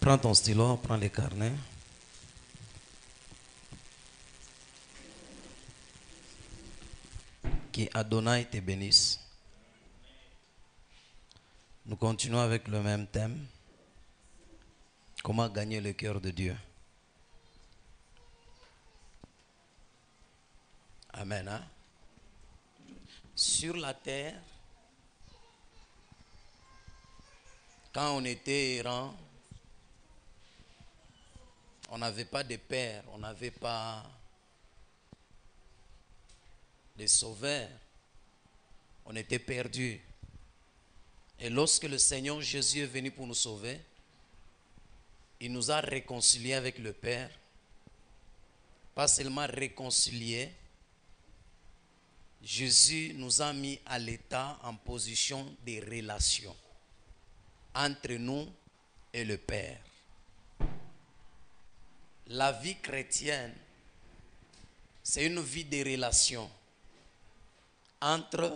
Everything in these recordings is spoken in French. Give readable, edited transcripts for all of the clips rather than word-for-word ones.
Prends ton stylo, prends les carnets. Que Adonai te bénisse. Nous continuons avec le même thème. Comment gagner le cœur de Dieu. Amen. Hein? Sur la terre, quand on était errant, on n'avait pas de père, on n'avait pas de sauveur. On était perdus. Et lorsque le Seigneur Jésus est venu pour nous sauver, il nous a réconciliés avec le Père. Pas seulement réconciliés, Jésus nous a mis à l'état en position de relation entre nous et le Père. La vie chrétienne, c'est une vie de relation entre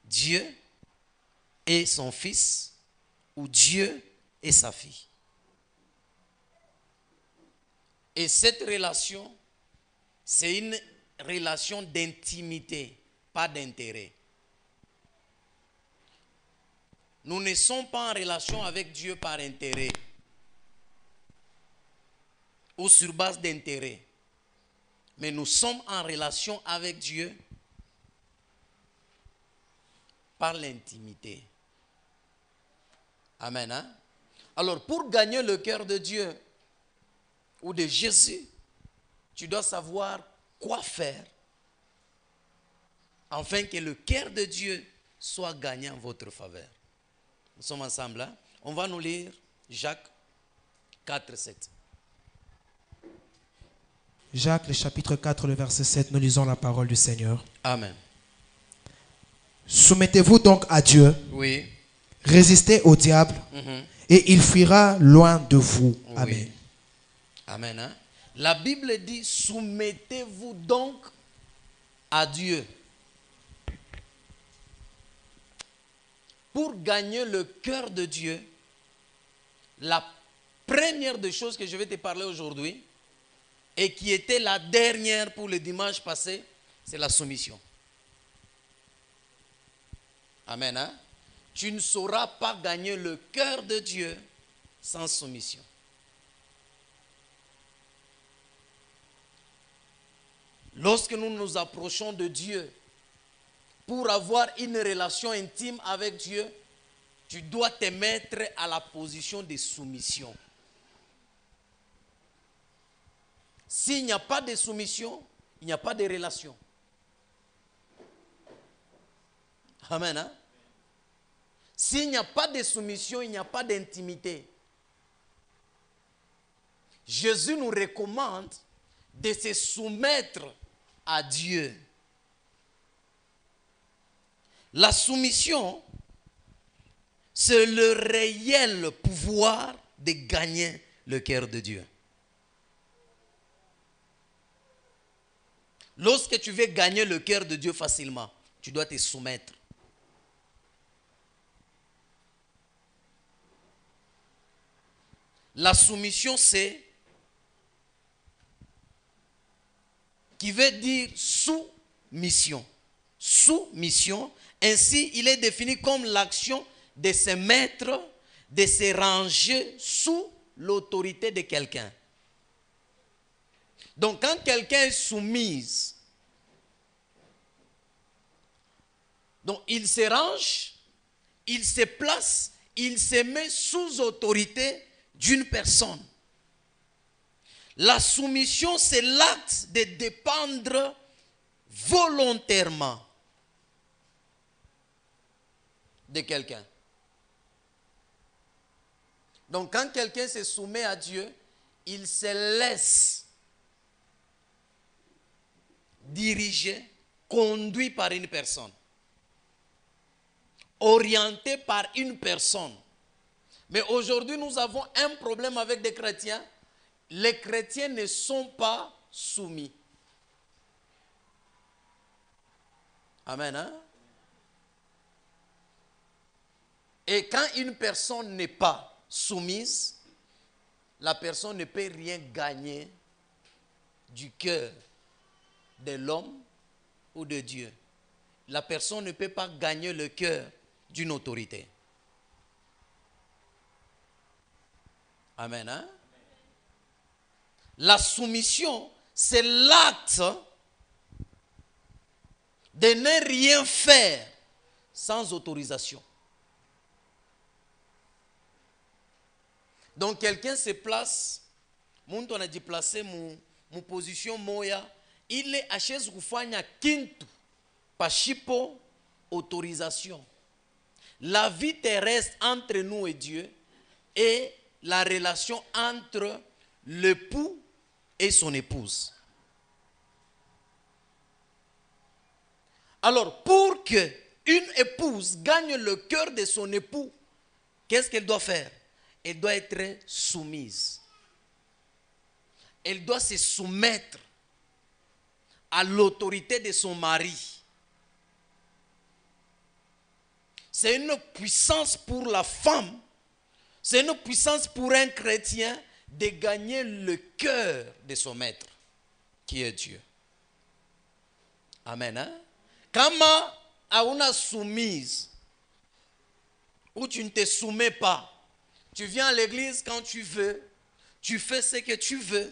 Dieu et son Fils ou Dieu et sa fille. Et cette relation, c'est une relation d'intimité, pas d'intérêt. Nous ne sommes pas en relation avec Dieu par intérêt ou sur base d'intérêt. Mais nous sommes en relation avec Dieu par l'intimité. Amen. Hein? Alors, pour gagner le cœur de Dieu ou de Jésus, tu dois savoir quoi faire afin que le cœur de Dieu soit gagné en votre faveur. Nous sommes ensemble. Hein? On va nous lire Jacques 4, 7. Jacques, le chapitre 4, le verset 7, nous lisons la parole du Seigneur. Amen. Soumettez-vous donc à Dieu. Oui. Résistez au diable et il fuira loin de vous. Oui. Amen. Amen. Hein? La Bible dit, soumettez-vous donc à Dieu. Pour gagner le cœur de Dieu, la première des choses que je vais te parler aujourd'hui, et qui était la dernière pour le dimanche passé, c'est la soumission. Amen. Hein? Tu ne sauras pas gagner le cœur de Dieu sans soumission. Lorsque nous nous approchons de Dieu pour avoir une relation intime avec Dieu, tu dois te mettre à la position de soumission. S'il n'y a pas de soumission, il n'y a pas de relation. Amen. Hein? S'il n'y a pas de soumission, il n'y a pas d'intimité. Jésus nous recommande de se soumettre à Dieu. La soumission, c'est le réel pouvoir de gagner le cœur de Dieu. Lorsque tu veux gagner le cœur de Dieu facilement, tu dois te soumettre. La soumission, c'est qui veut dire soumission. Soumission, ainsi il est défini comme l'action de se mettre, de se ranger sous l'autorité de quelqu'un. Donc quand quelqu'un est soumis, donc il se range, il se place, il se met sous autorité d'une personne. La soumission, c'est l'acte de dépendre volontairement de quelqu'un. Donc quand quelqu'un se soumet à Dieu, il se laisse diriger, conduit par une personne, orienté par une personne. Mais aujourd'hui, nous avons un problème avec des chrétiens. Les chrétiens ne sont pas soumis. Amen. Hein? Et quand une personne n'est pas soumise, la personne ne peut rien gagner du cœur de l'homme ou de Dieu. La personne ne peut pas gagner le cœur d'une autorité. Amen. Hein? La soumission, c'est l'acte de ne rien faire sans autorisation. Donc quelqu'un se place, mtu anajiplace mu position moya, ile acheze kufanya kintu pashipo autorisation. La vie terrestre entre nous et Dieu est la relation entre l'époux et son épouse. Alors, pour que une épouse gagne le cœur de son époux, qu'est-ce qu'elle doit faire? Elle doit être soumise. Elle doit se soumettre à l'autorité de son mari. C'est une puissance pour la femme, c'est une puissance pour un chrétien de gagner le cœur de son maître, qui est Dieu. Amen. Hein? Kama hauna soumise, où tu ne te soumets pas, tu viens à l'église quand tu veux, tu fais ce que tu veux,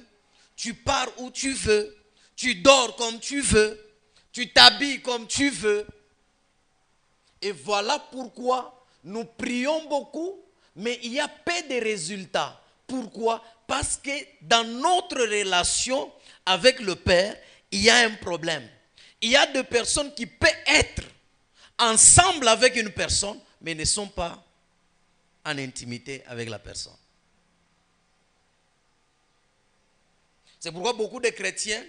tu pars où tu veux, tu dors comme tu veux, tu t'habilles comme tu veux. Et voilà pourquoi nous prions beaucoup, mais il y a peu de résultats. Pourquoi? Parce que dans notre relation avec le Père, il y a un problème. Il y a deux personnes qui peuvent être ensemble avec une personne, mais ne sont pas en intimité avec la personne. C'est pourquoi beaucoup de chrétiens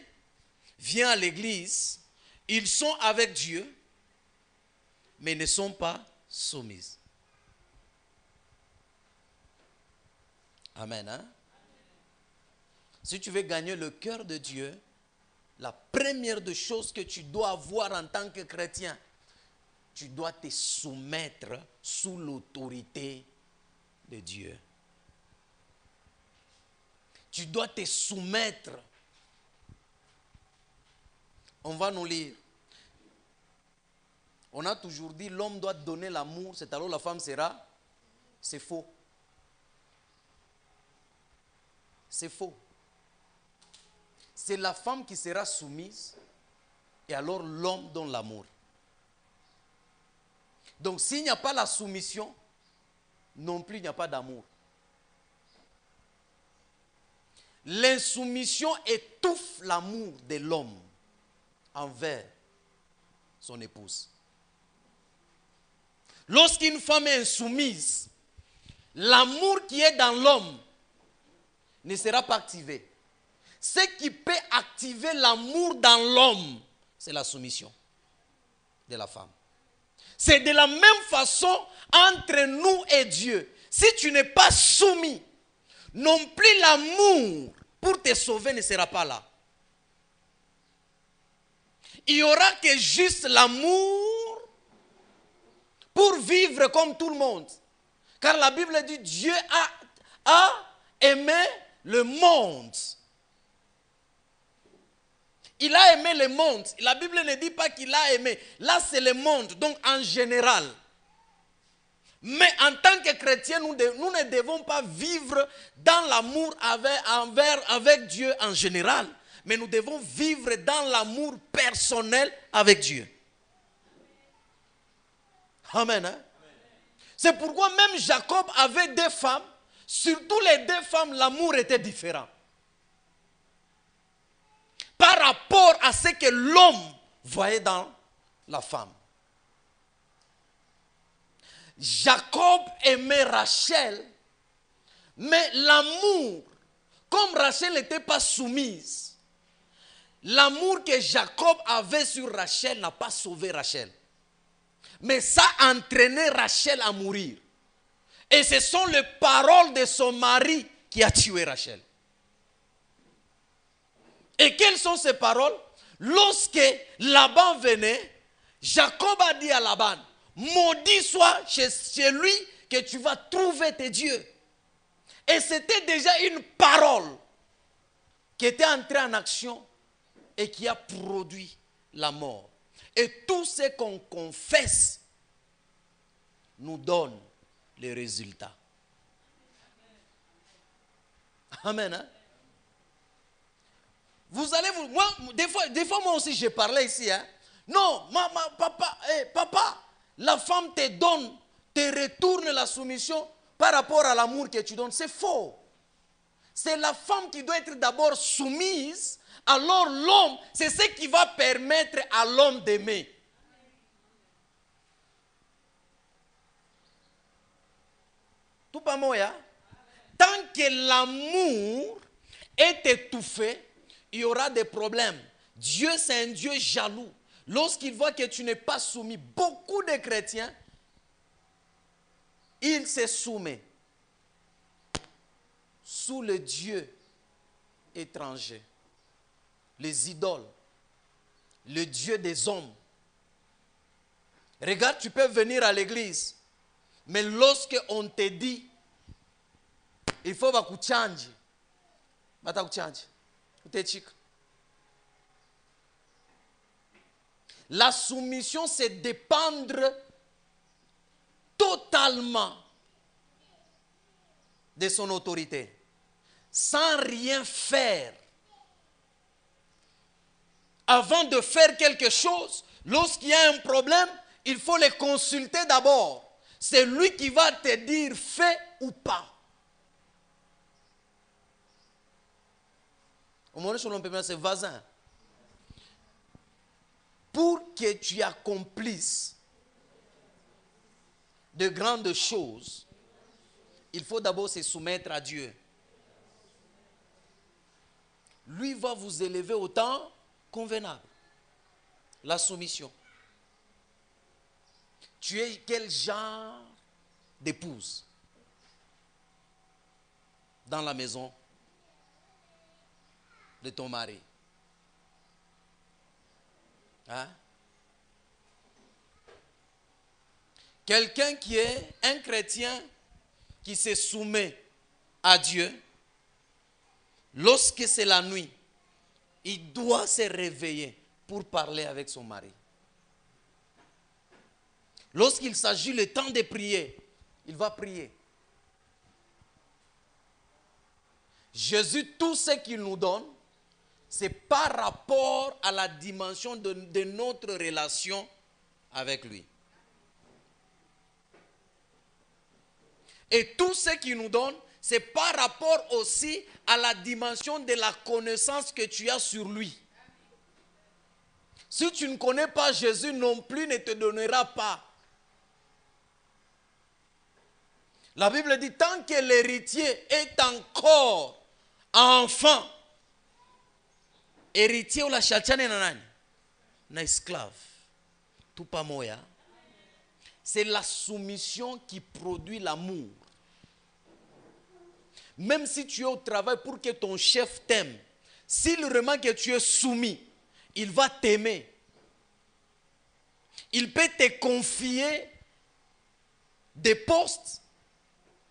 viennent à l'église, ils sont avec Dieu, mais ne sont pas soumis. Amen. Hein? Si tu veux gagner le cœur de Dieu, la première des choses que tu dois avoir en tant que chrétien, tu dois te soumettre sous l'autorité de Dieu. Tu dois te soumettre. On va nous lire. On a toujours dit l'homme doit donner l'amour, c'est alors la femme sera. C'est faux. C'est faux. C'est la femme qui sera soumise et alors l'homme donne l'amour. Donc s'il n'y a pas la soumission, non plus il n'y a pas d'amour. L'insoumission étouffe l'amour de l'homme envers son épouse. Lorsqu'une femme est insoumise, l'amour qui est dans l'homme ne sera pas activé. Ce qui peut activer l'amour dans l'homme, c'est la soumission de la femme. C'est de la même façon entre nous et Dieu. Si tu n'es pas soumis, non plus l'amour pour te sauver ne sera pas là. Il n'y aura que juste l'amour pour vivre comme tout le monde. Car la Bible dit Dieu a aimé le monde. Il a aimé le monde. La Bible ne dit pas qu'il a aimé. Là, c'est le monde, donc en général. Mais en tant que chrétiens, nous ne devons pas vivre dans l'amour avec Dieu en général. Mais nous devons vivre dans l'amour personnel avec Dieu. Amen. Hein? C'est pourquoi même Jacob avait deux femmes. Surtout les deux femmes, l'amour était différent. Par rapport à ce que l'homme voyait dans la femme. Jacob aimait Rachel, mais l'amour, comme Rachel n'était pas soumise, l'amour que Jacob avait sur Rachel n'a pas sauvé Rachel. Mais ça a entraîné Rachel à mourir. Et ce sont les paroles de son mari qui a tué Rachel. Et quelles sont ces paroles? Lorsque Laban venait, Jacob a dit à Laban, maudit soit chez lui que tu vas trouver tes dieux. Et c'était déjà une parole qui était entrée en action et qui a produit la mort. Et tout ce qu'on confesse nous donne les résultats. Amen. Hein? Vous allez vous... Moi, des fois moi aussi, j'ai parlé ici. Hein? Non, papa, la femme te donne, te retourne la soumission par rapport à l'amour que tu donnes. C'est faux. C'est la femme qui doit être d'abord soumise. Alors l'homme, c'est ce qui va permettre à l'homme d'aimer. Tout pas moi. Tant que l'amour est étouffé, il y aura des problèmes. Dieu, c'est un Dieu jaloux. Lorsqu'il voit que tu n'es pas soumis, beaucoup de chrétiens, il se soumet sous le Dieu étranger, les idoles, le Dieu des hommes. Regarde, tu peux venir à l'église, mais lorsque on te dit, il faut que tu changes, la soumission, c'est dépendre totalement de son autorité, sans rien faire. Avant de faire quelque chose, lorsqu'il y a un problème, il faut le consulter d'abord. C'est lui qui va te dire fais ou pas. Au moment où c'est voisin. Pour que tu accomplisses de grandes choses, il faut d'abord se soumettre à Dieu. Lui va vous élever au temps convenable. La soumission. Tu es quel genre d'épouse dans la maison de ton mari? Hein? Quelqu'un qui est un chrétien qui se soumet à Dieu, lorsque c'est la nuit, il doit se réveiller pour parler avec son mari. Lorsqu'il s'agit le temps de prier, il va prier. Jésus, tout ce qu'il nous donne, c'est par rapport à la dimension de notre relation avec lui. Et tout ce qu'il nous donne, c'est par rapport aussi à la dimension de la connaissance que tu as sur lui. Si tu ne connais pas Jésus non plus, ne te donnera pas. La Bible dit, tant que l'héritier est encore enfant, héritier ou la chachane nanani, na esclave, tout pas moya. C'est la soumission qui produit l'amour. Même si tu es au travail pour que ton chef t'aime, s'il remarque que tu es soumis, il va t'aimer. Il peut te confier des postes.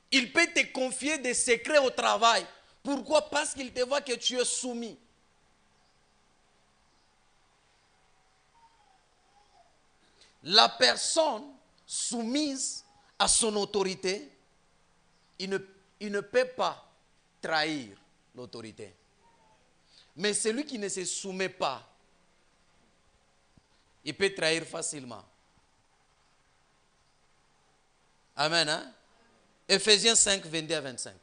Il peut te confier des secrets au travail. Pourquoi? Parce qu'il te voit que tu es soumis. La personne soumise à son autorité, il ne peut pas trahir l'autorité. Mais celui qui ne se soumet pas, il peut trahir facilement. Amen. Hein? Ephésiens 5, 22 à 25.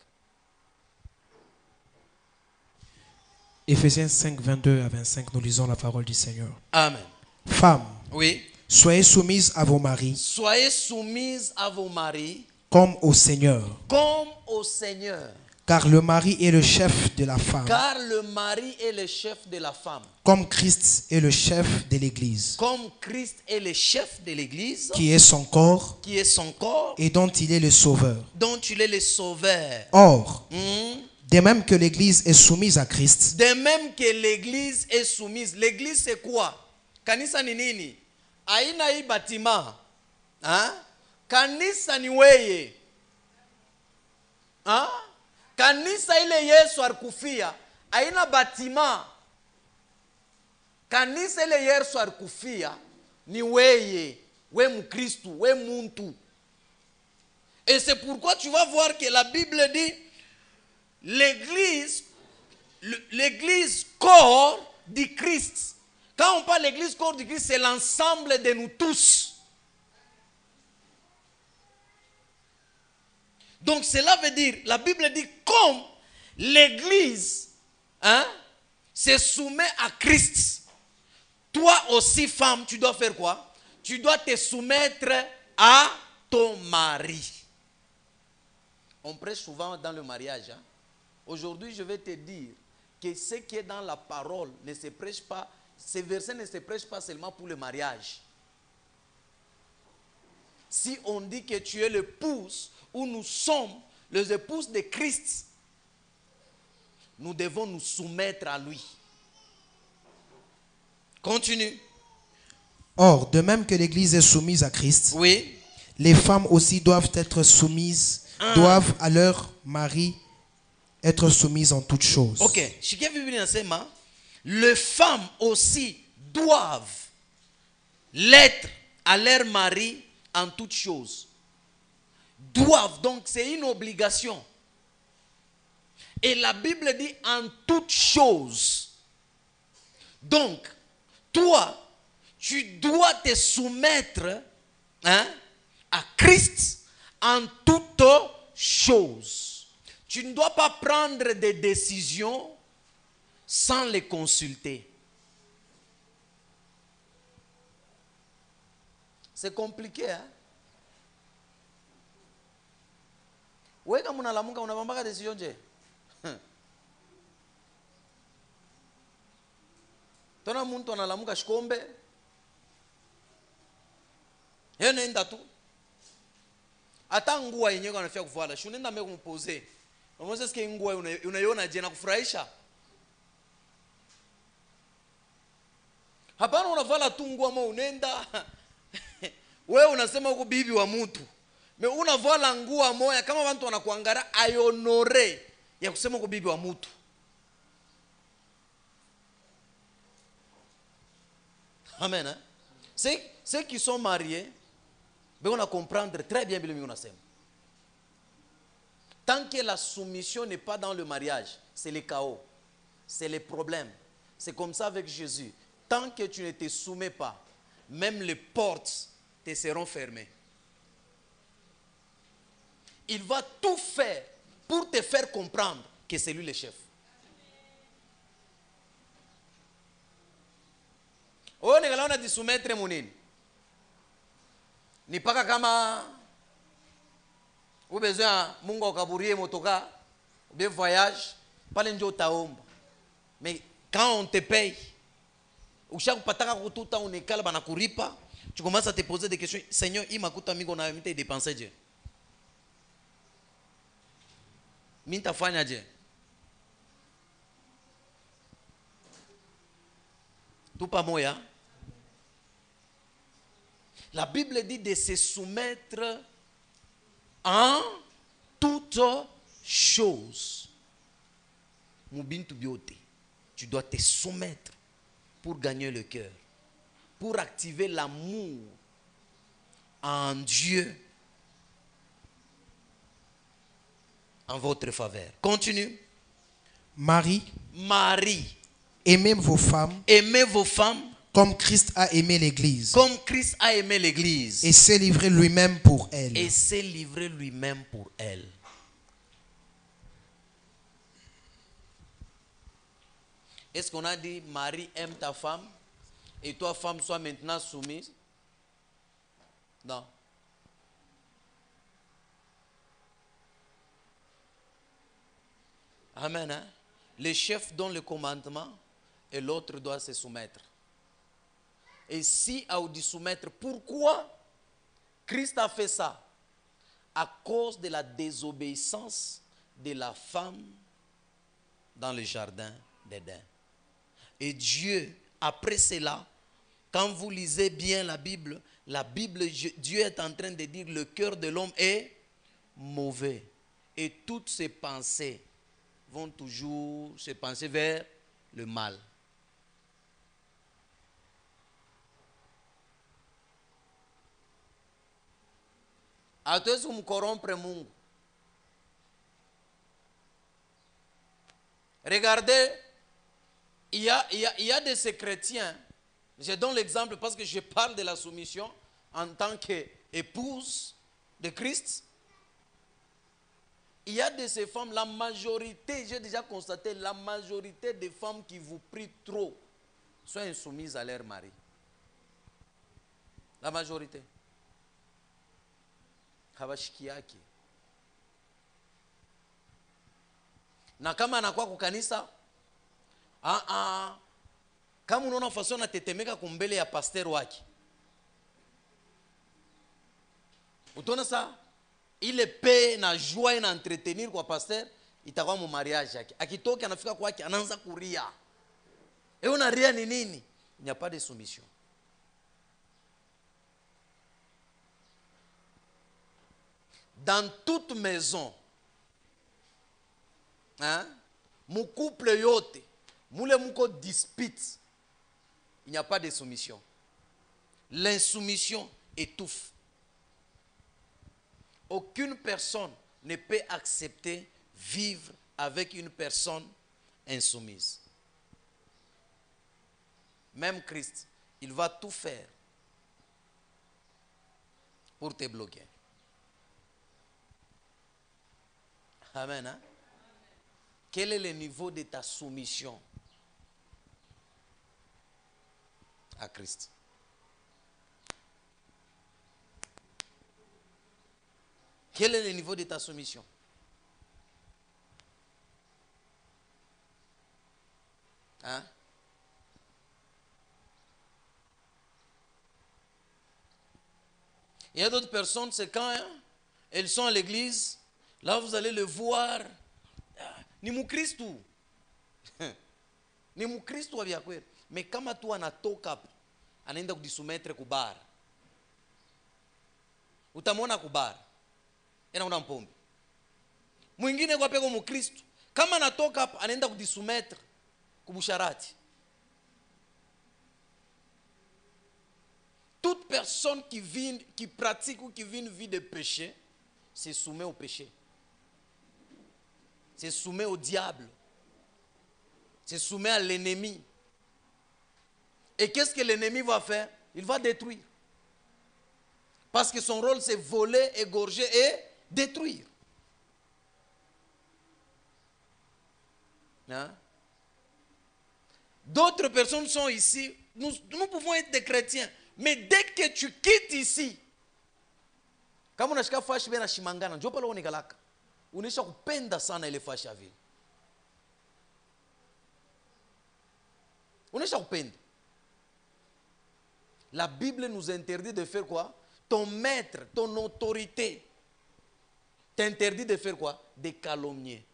Ephésiens 5, 22 à 25, nous lisons la parole du Seigneur. Amen. Femmes, oui. Soyez soumises à vos maris. Soyez soumises à vos maris. Comme au Seigneur. Comme au Seigneur. Car le mari est le chef de la femme. Car le mari est le chef de la femme. Comme Christ est le chef de l'Église. Comme Christ est le chef de l'Église. Qui est son corps. Qui est son corps. Et dont il est le sauveur. Dont il est le sauveur. Or, de même que l'Église est soumise à Christ. De même que l'Église est soumise. L'Église c'est quoi? Kanisa ni nini? haina hii batima. Kanisa ni weye. Kanisa ile Yesu alikufia haina batima. Kanisa ile Yesu alikufia ni weye, we mkristu, we muntu. Et c'est pourquoi tu vas voir que la Bible dit l'église corps du Christ. Quand on parle de l'église corps du Christ, c'est l'ensemble de nous tous. Donc cela veut dire, la Bible dit comme l'église se soumet à Christ. Toi aussi femme, tu dois faire quoi? Tu dois te soumettre à ton mari. On prêche souvent dans le mariage. Aujourd'hui, je vais te dire que ce qui est dans la parole ne se prêche pas, ces versets ne se prêchent pas seulement pour le mariage. Si on dit que tu es l'épouse, ou nous sommes les épouses de Christ, nous devons nous soumettre à lui. Continue. Or, de même que l'Église est soumise à Christ, Oui. les femmes aussi doivent être soumises, doivent à leur mari être soumises en toutes choses. Ok. Les femmes aussi doivent l'être à leur mari en toutes choses. Doivent, donc c'est une obligation. Et la Bible dit en toutes choses. Donc, toi, tu dois te soumettre à Christ en toutes choses. Tu ne dois pas prendre des décisions sans les consulter. C'est compliqué, hein? Oui, quand on a la munga, on n'a pas de décision. Tona muntu analamuka shikombe. Yeye nenda tu. Hata nguo yenyewe anafia kuvala. Shi unaenda mbele kumpose. Unamwona sikia nguo unaiona je na kufurahisha? Hapana unavala tu nguo ama unaenda. Wewe unasema uko bibi wa mtu. Me unavala nguo moya kama watu wanakuangalia ayonore ya kusema uko bibi wa mtu. Amen. Hein? Ceux qui sont mariés, on va comprendre très bien ce que nous savons. Tant que la soumission n'est pas dans le mariage, c'est le chaos, c'est les problèmes. C'est comme ça avec Jésus. Tant que tu ne te soumets pas, même les portes te seront fermées. Il va tout faire pour te faire comprendre que c'est lui le chef. Oyo ningala una disoumettre munini. Ni paka kama ubezoa Mungu akaburie motoka, ou bien voyage, pale njo utaomba. Mais quand on te paye, ukishakupataka kututa unikala bana kuripa, tu commences à te poser des questions. Seigneur, il makuta mingo na mite dépenser je. Minta fanya je. Tout pas moya. La Bible dit de se soumettre en toutes choses. Mubintu biote. Tu dois te soumettre pour gagner le cœur, pour activer l'amour en Dieu en votre faveur. Continue. Marie, aimez vos femmes comme Christ a aimé l'Église. Comme Christ a aimé l'Église. Et s'est livré lui-même pour elle. Et s'est livré lui-même pour elle. Est-ce qu'on a dit Marie aime ta femme et toi femme sois maintenant soumise? Non. Amen. Hein? Le chef donne le commandement et l'autre doit se soumettre. Et si a dû soumettre, pourquoi Christ a fait ça? À cause de la désobéissance de la femme dans le jardin d'Éden. Et Dieu, après cela, Quand vous lisez bien la Bible, Dieu est en train de dire le cœur de l'homme est mauvais. Et toutes ses pensées vont toujours se penser vers le mal. Hatuwezi kumkorompre Mungu. Regardez, il y a de ces chrétiens, je donne l'exemple parce que je parle de la soumission en tant qu'épouse de Christ. Il y a de ces femmes, la majorité, j'ai déjà constaté, la majorité des femmes qui vous prient trop sont insoumises à leur mari. La majorité. Habashikiaki. Na kama anakuwa kukanisa, kama unaona fason anatetemeka kumbele ya pasteur wake, utaona saa ile paix na joie na entretenir kwa pasteur itakuwa mu mariage yake. Akitoka anafika kwake anaanza kuria. Unaria ni nini? Il n'y a pas de soumission. Dans toute maison, mon couple yote, moule mouko dispute, il n'y a pas de soumission. L'insoumission étouffe. Aucune personne ne peut accepter vivre avec une personne insoumise. Même Christ, il va tout faire pour te bloquer. Amen. Hein? Quel est le niveau de ta soumission à Christ? Quel est le niveau de ta soumission? Hein? Il y a d'autres personnes, c'est quand elles sont à l'église, là vous allez le voir, ni mukristu. Ni mukristu wa vya kweli. Mais kama tu anatoka anaenda kujisumetre kubara, utamwona kubara anaona mpombe. Mwingine kwa peko mukristu, kama anatoka hapa anaenda kujisumetre kubusharati. Toute personne qui pratique ou qui vit une vie de péché se soumet au péché. Se soumet au diable. Se soumet à l'ennemi. Et qu'est-ce que l'ennemi va faire? Il va détruire. Parce que son rôle c'est voler, égorger et détruire. Hein? D'autres personnes sont ici. Nous pouvons être des chrétiens. Mais dès que tu quittes ici, kama unashika fashi bena shimangana, njoo pale unigalaka. Unisha kupenda sana ile fashi ya vile. Unisha kupenda. La Bible nous interdit de faire quoi? Ton maître, ton autorité t'interdit de faire quoi? De calomnier.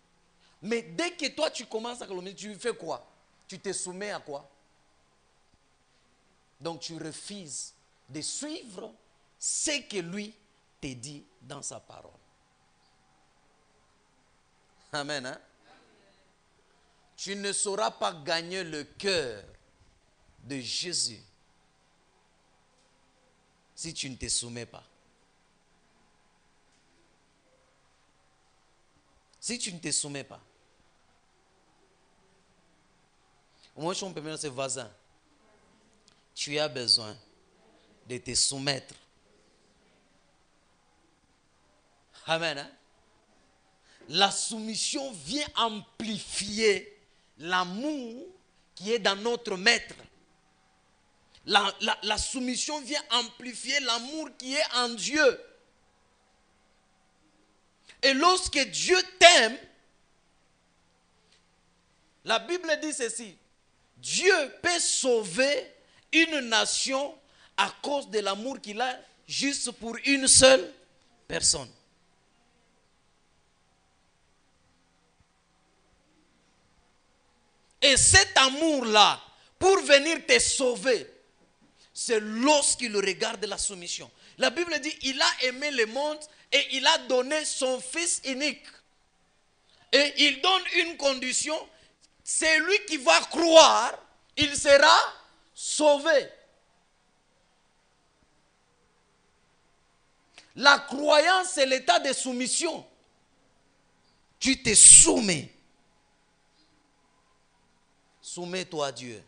Mais dès que toi tu commences à calomnier, tu fais quoi? Tu te soumets à quoi? Donc tu refuses de suivre ce que lui te dit dans sa parole. Amen. Hein? Tu ne sauras pas gagner le cœur de Jésus si tu ne te soumets pas. Si tu ne te soumets pas. Moi, je peux dire à ses voisins, tu as besoin de te soumettre. Amen. Hein? La soumission vient amplifier l'amour qui est dans notre maître. La soumission vient amplifier l'amour qui est en Dieu. Et lorsque Dieu t'aime, la Bible dit ceci, Dieu peut sauver une nation à cause de l'amour qu'il a juste pour une seule personne. Et cet amour-là, pour venir te sauver, c'est lorsqu'il regarde la soumission. La Bible dit, il a aimé le monde et il a donné son Fils unique. Et il donne une condition, c'est lui qui va croire, il sera sauvé. La croyance, c'est l'état de soumission. Tu te soumets. Soumets-toi à Dieu.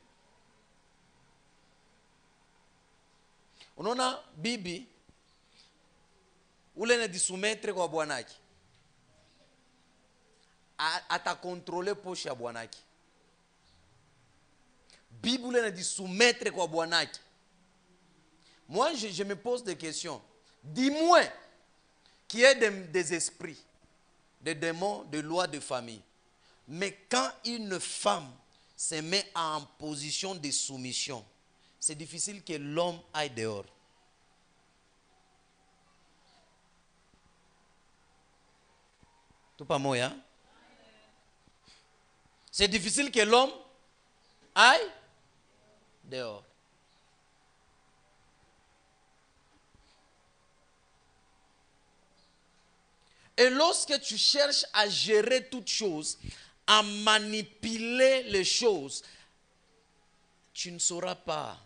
Unaona bibi ule anajisoumettre kwa bwanake, atakontrole poshe ya bwanake. Bibi ule anajisoumettre kwa bwanake. Moi je me pose des questions. Dis-moi qui est des esprits, des démons, des lois de famille. Mais quand une femme se met en position de soumission, c'est difficile que l'homme aille dehors. Tout pas moi, hein? C'est difficile que l'homme aille dehors. Et lorsque tu cherches à gérer toutes choses, à manipuler les choses, tu ne sauras pas.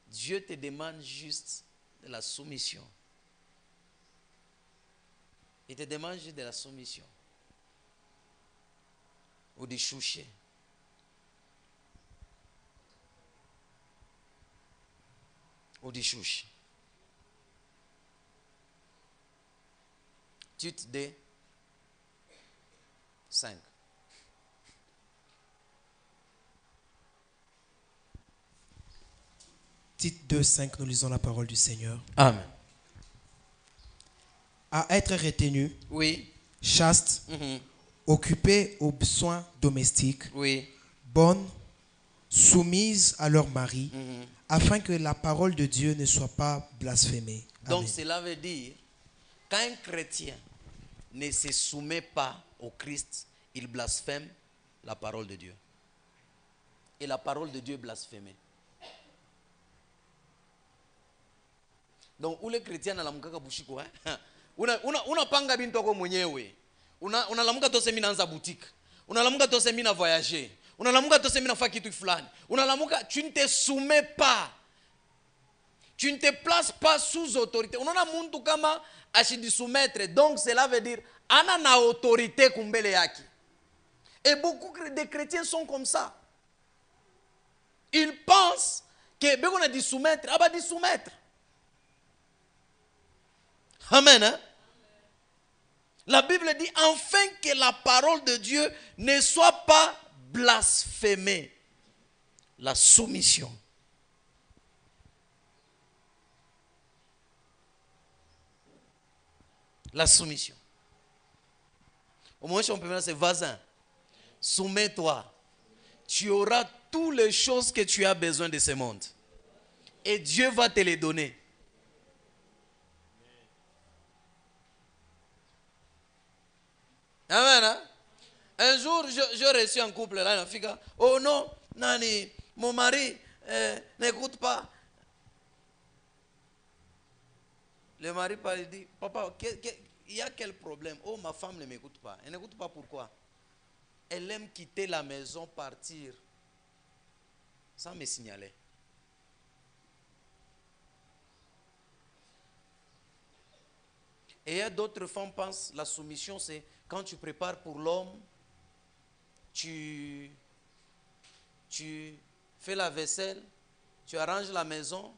Dieu te demande juste de la soumission. Il te demande juste de la soumission. Ou de choucher. Ou de choucher. Tite 2, 5. Tite 2, 5, nous lisons la parole du Seigneur. Amen. À être retenu, Oui. chaste, occupé aux soins domestiques, Oui. bonnes, soumises à leur mari, afin que la parole de Dieu ne soit pas blasphémée. Donc Amen. cela veut dire, quand un chrétien ne se soumet pas au Christ, il blasphème la parole de Dieu. Et la parole de Dieu est blasphémée. Donc, ule chrétien analamuka bushiko, unapanga bintu yako mwenyewe. Unalamuka tose mimi naanza boutique. Unalamuka tose mimi na voyager. Unalamuka tose mimi nafanya kitu fulani. Unalamuka, tu ne te soumets pas. Tu ne te places pas sous autorité. Unaona muntu kama ashidisoumettre. Donc cela veut dire ana na autorité kumbele yake. Et beaucoup de chrétiens sont comme ça. Ils pensent que beko na disoumettre, aba disoumettre. Amen. Hein? La Bible dit afin que la parole de Dieu ne soit pas blasphémée. La soumission. La soumission. Au moins, si on peut dire, c'est voisin. Soumets-toi. Tu auras toutes les choses que tu as besoin de ce monde. Et Dieu va te les donner. Amen. Hein? Un jour, j'ai reçu un couple là, une fille. Oh non, Nani, mon mari n'écoute pas. Le mari parle et dit, papa, il y a quel problème? Oh, ma femme ne m'écoute pas. Elle n'écoute pas pourquoi? Elle aime quitter la maison, partir, sans me signaler. Et il y a d'autres femmes qui pensent la soumission, c'est quand tu prépares pour l'homme, tu fais la vaisselle, tu arranges la maison.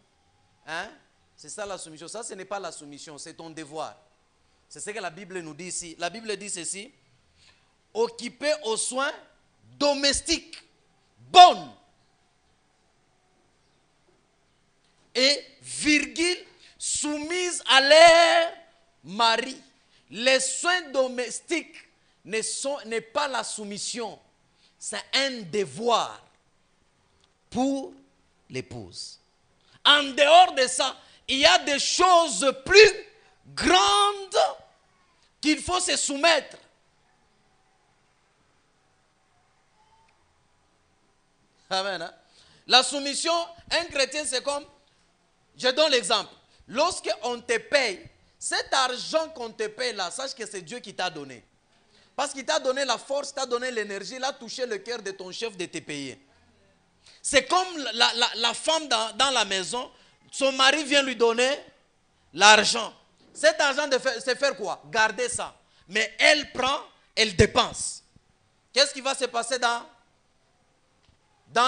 Hein? C'est ça la soumission. Ça, ce n'est pas la soumission, c'est ton devoir. C'est ce que la Bible nous dit ici. La Bible dit ceci. Occupé aux soins domestiques, bonnes. Et, virgule, soumise à leur mari. Les soins domestiques n'est pas la soumission. C'est un devoir pour l'épouse. En dehors de ça, il y a des choses plus grandes qu'il faut se soumettre. Amen. Hein? La soumission, un chrétien, c'est comme, je donne l'exemple. Lorsqu'on te paye, cet argent qu'on te paye là, sache que c'est Dieu qui t'a donné. Parce qu'il t'a donné la force, t'a donné l'énergie, il a touché le cœur de ton chef de te payer. C'est comme la femme dans la maison, son mari vient lui donner l'argent. Cet argent, c'est faire quoi? Garder ça. Mais elle prend, elle dépense. Qu'est-ce qui va se passer dans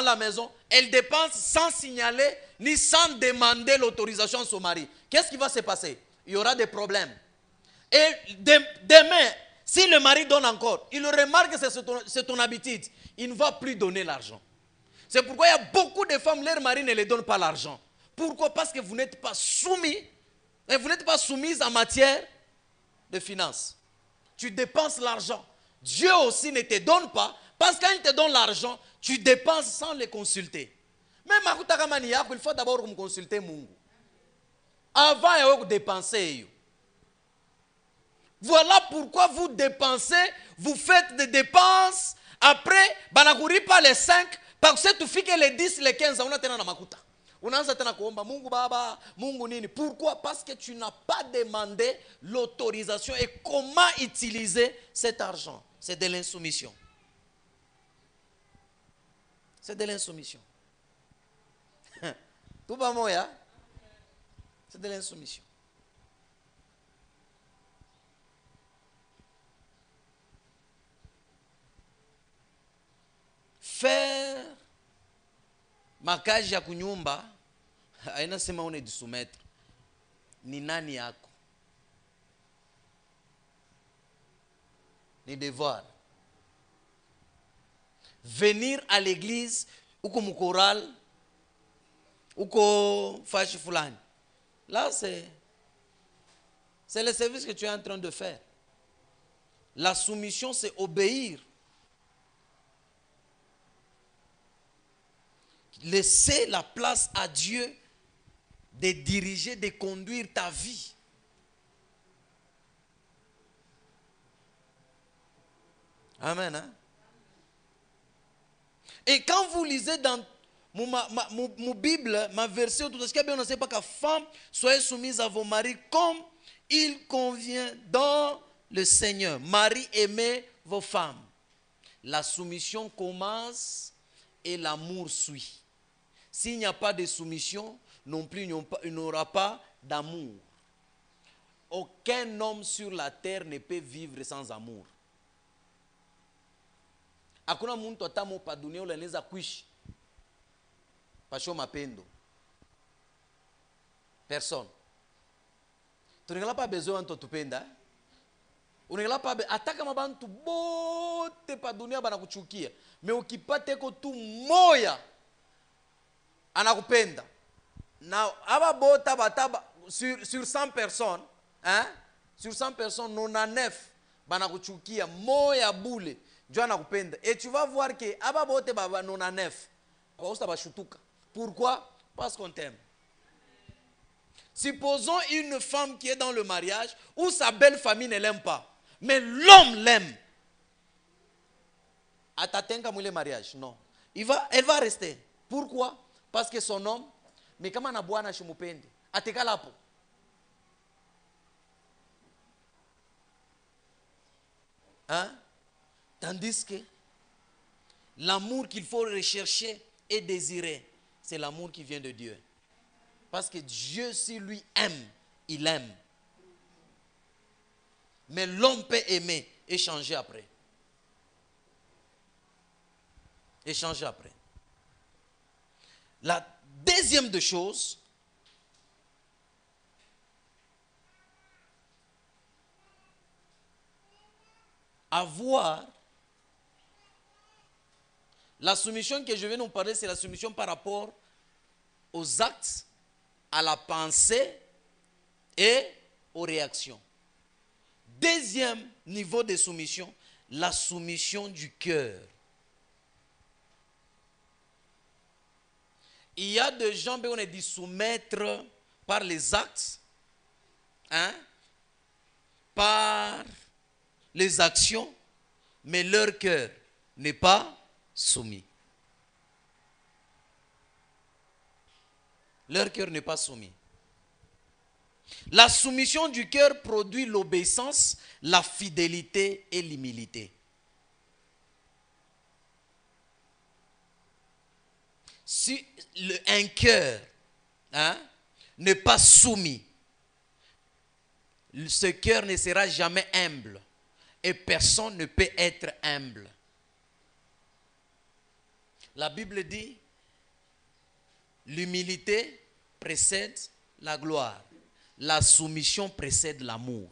la maison? Elle dépense sans signaler, ni sans demander l'autorisation à son mari. Qu'est-ce qui va se passer? Il y aura des problèmes. Et demain, si le mari donne encore, il remarque que c'est ton habitude, il ne va plus donner l'argent. C'est pourquoi il y a beaucoup de femmes, leur mari ne les donne pas l'argent. Pourquoi? Parce que vous n'êtes pas soumis, et vous n'êtes pas soumise en matière de finances. Tu dépenses l'argent. Dieu aussi ne te donne pas, parce que quand il te donne l'argent, tu dépenses sans le consulter. Même il faut d'abord consulter Mungu. Avant de dépenser. Voilà pourquoi vous dépensez, vous faites des dépenses. Après, banakouri pas les 5, parce que tu fais que les 10, les 15, on a tena na makuta. On a tena kuomba Mungu baba, Mungu nini. Pourquoi? Parce que tu n'as pas demandé l'autorisation et comment utiliser cet argent. C'est de l'insoumission. C'est de l'insoumission. Tout va moya. C'est de l'insoumission. Faire makazi ya kunyumba haina sema unajisumettre. Ni nani yako? Ni devoir. Venir à l'église uko mukoral uko fashi fulani. Là c'est le service que tu es en train de faire. La soumission, c'est obéir. Laisser la place à Dieu de diriger, de conduire ta vie. Amen. Hein? Et quand vous lisez dans mon Bible, ma version, tout ce qu'il y a bien, on ne sait pas qu'à femme, soyez soumise à vos maris comme il convient dans le Seigneur. Marie, aimez vos femmes. La soumission commence et l'amour suit. S'il n'y a pas de soumission, non plus il n'y aura pas d'amour. Aucun homme sur la terre ne peut vivre sans amour. Hakuna muntu atamo pa dunia ule anaweza kuishi pasho mapendo. Personne. Tunengala pa besoin nto tupenda. Unengala pa ataka mabantu bote pa dunia banakuchukia. Me ukipate ko tu moya anakupenda. Na aba bota bataba sur 100 personnes, hein? Sur 100 personnes 99 banakuchukia, moya bule. Et tu vas voir que aba bote baba 99 bashutuka. Pourquoi? Parce qu'on t'aime. Supposons une femme qui est dans le mariage où sa belle famille ne l'aime pas, mais l'homme l'aime. Atatenga moule mariage? Non. Elle va rester. Pourquoi? Parce que son homme, mais kama na bwana shimupende, atekala hapo. Hein? Tandis que l'amour qu'il faut rechercher et désirer, c'est l'amour qui vient de Dieu. Parce que Dieu, si lui aime, il aime. Mais l'homme peut aimer et changer après. Et changer après. La deuxième des choses, avoir la soumission que je vais nous parler, c'est la soumission par rapport aux actes, à la pensée et aux réactions. Deuxième niveau de soumission, la soumission du cœur. Il y a des gens qui ont dit soumettre par les actes, hein, par les actions, mais leur cœur n'est pas soumis. Leur cœur n'est pas soumis. La soumission du cœur produit l'obéissance, la fidélité et l'humilité. Si un cœur n'est pas soumis, ce cœur ne sera jamais humble. Et personne ne peut être humble. La Bible dit, l'humilité précède la gloire. La soumission précède l'amour.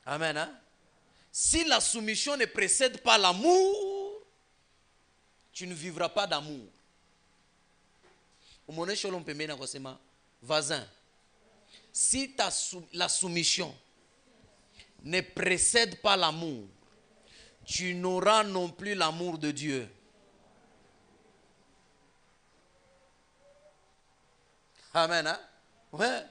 Amen. Hein? Si la soumission ne précède pas l'amour, tu ne vivras pas d'amour. Voisin, si la soumission ne précède pas l'amour, tu n'auras non plus l'amour de Dieu. Amen. Hein? Ouais.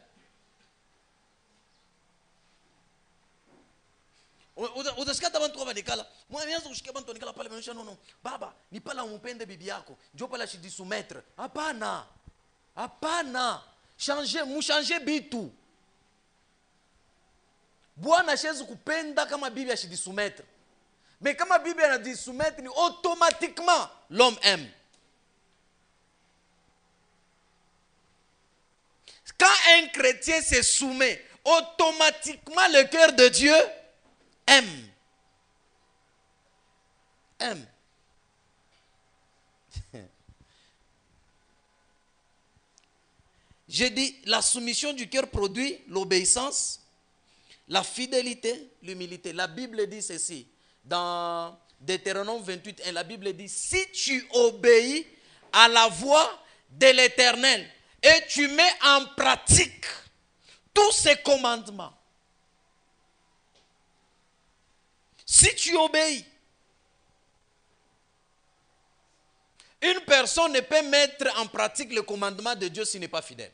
Utasikia hata watu wabadikala. Mwanzo ushikia bantu nikala pale maisha no. Baba, ni pala umpende bibi yako. Njoo pala shidisoumettre. Hapana. Hapana. Changer bitu. Bwana hawezi kupenda kama bibi ashidisoumettre. Mais kama bibi anadisoumettre, ni automatiquement l'homme aime. Quand un chrétien se soumet, automatiquement le cœur de Dieu aime. Aime. J'ai dit, la soumission du cœur produit l'obéissance, la fidélité, l'humilité. La Bible dit ceci, dans Deutéronome 28, la Bible dit, si tu obéis à la voix de l'Éternel et tu mets en pratique tous ses commandements, si tu obéis, une personne ne peut mettre en pratique le commandement de Dieu s'il n'est pas fidèle.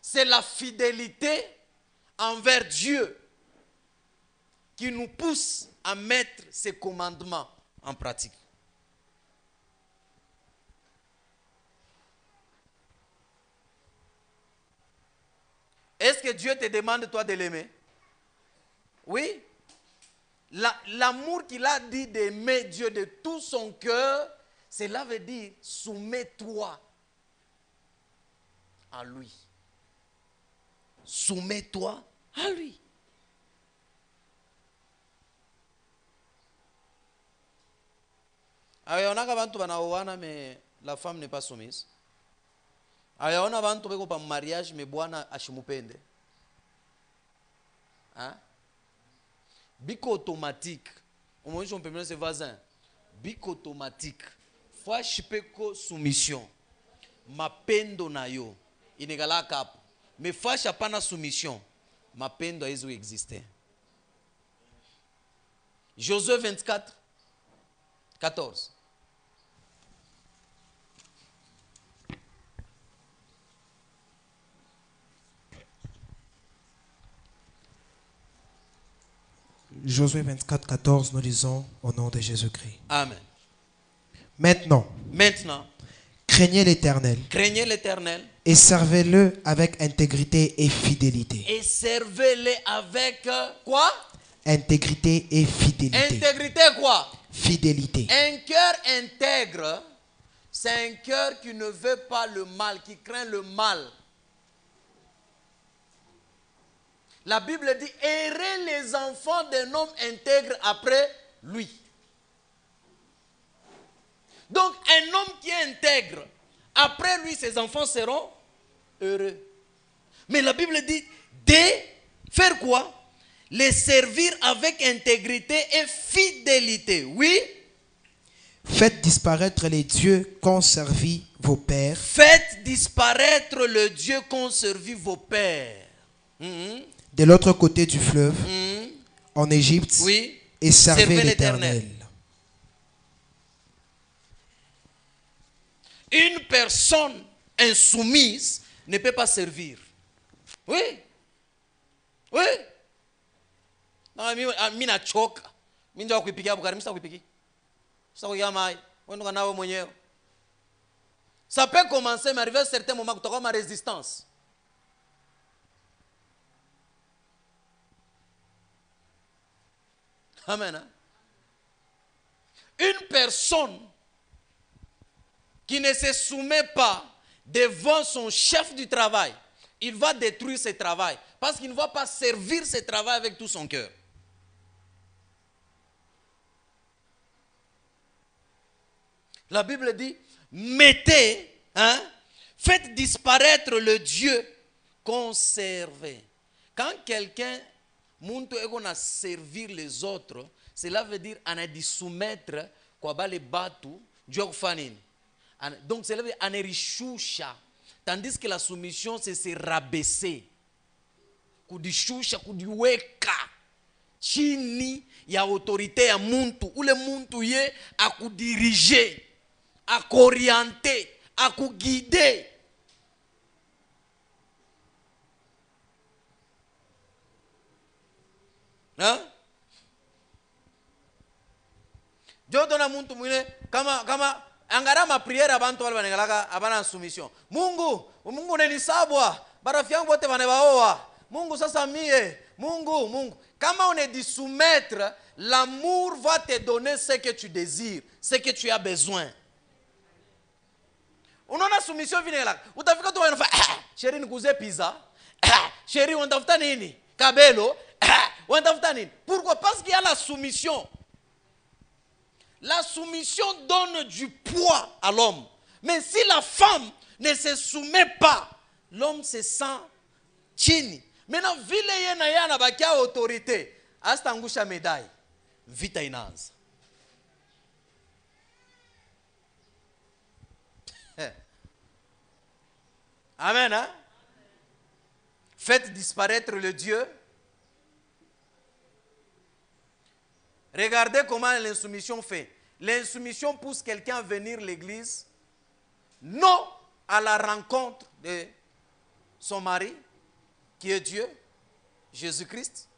C'est la fidélité envers Dieu qui nous pousse à mettre ces commandements en pratique. Est-ce que Dieu te demande toi de l'aimer? Oui. L'amour qu'il a dit d'aimer Dieu de tout son cœur, cela veut dire soumets-toi à lui. Soumets-toi à lui. Ayaonaka bantu banaoana mais la femme n'est pas soumise. Ayaona bantu beko pa mariage mais bwana ashimupende. Hein? Bic automatique. Au moins on peut mettre ses voisins. Bic automatique. Fois chipeko soumission. Mapendo na yo. Inegala kapo. Mais fois chapana soumission. Mapendo haizo exister. Josué 24, 14. Josué 24, 14, nous lisons au nom de Jésus-Christ. Amen. Maintenant, craignez l'Éternel. Craignez l'Éternel. Et servez-le avec intégrité et fidélité. Et servez-le avec quoi? Intégrité et fidélité. Intégrité quoi? Fidélité. Un cœur intègre, c'est un cœur qui ne veut pas le mal, qui craint le mal. La Bible dit, errez les enfants d'un homme intègre après lui. Donc, un homme qui est intègre, après lui, ses enfants seront heureux. Mais la Bible dit, de faire quoi? Les servir avec intégrité et fidélité. Oui? Faites disparaître les dieux qu'ont servi vos pères. Faites disparaître le Dieu qu'ont servi vos pères. De l'autre côté du fleuve, en Égypte, oui, et servez l'Éternel. Une personne insoumise ne peut pas servir. Oui. Oui. Non, mina choka. Minja kuipikia bukari, misa kuipiki. Ça peut commencer, mais arriver à un certain moment, tu auras ma résistance. Amen. Hein? Une personne qui ne se soumet pas devant son chef du travail, il va détruire ce travail parce qu'il ne va pas servir ce travail avec tout son cœur. La Bible dit, mettez, hein, faites disparaître le Dieu conservé. Quand quelqu'un monte et a servir les autres, cela veut dire qu'on a dit soumettre quoi les bateaux, Dieu fanine. Donc cela veut dire qu'on a richoucha. Tandis que la soumission c'est se rabaisser. Kudishusha, kudiweka. Chini ya autorité ya muntu, ou le muntu ye a kudiriger, a orienter, a guider. Hein? Dieu donne muntu mwine kama angara ma prière abantu wale banengalaka abana soumission. Mungu nenisabwa, barafi yangu wote banebaoa. Mungu sasa mie, Mungu. Quand on est dit soumettre, l'amour va te donner ce que tu désires, ce que tu as besoin. On a soumission vient là. Utafika tu unafa, chérie nikuze pizza. Chérie unatafuta nini? Kabelo. Unatafuta nini? Pourquoi? Parce qu'il y a la soumission. La soumission donne du poids à l'homme. Mais si la femme ne se soumet pas, l'homme se sent chini. Maintenant, vile yena yana bakia autorité, astangusha médaille, vita inaanza. Amen, hein? Faites disparaître le Dieu. Regardez comment l'insoumission fait. L'insoumission pousse quelqu'un à venir à l'église, non à la rencontre de son mari, qui est Dieu, Jésus-Christ,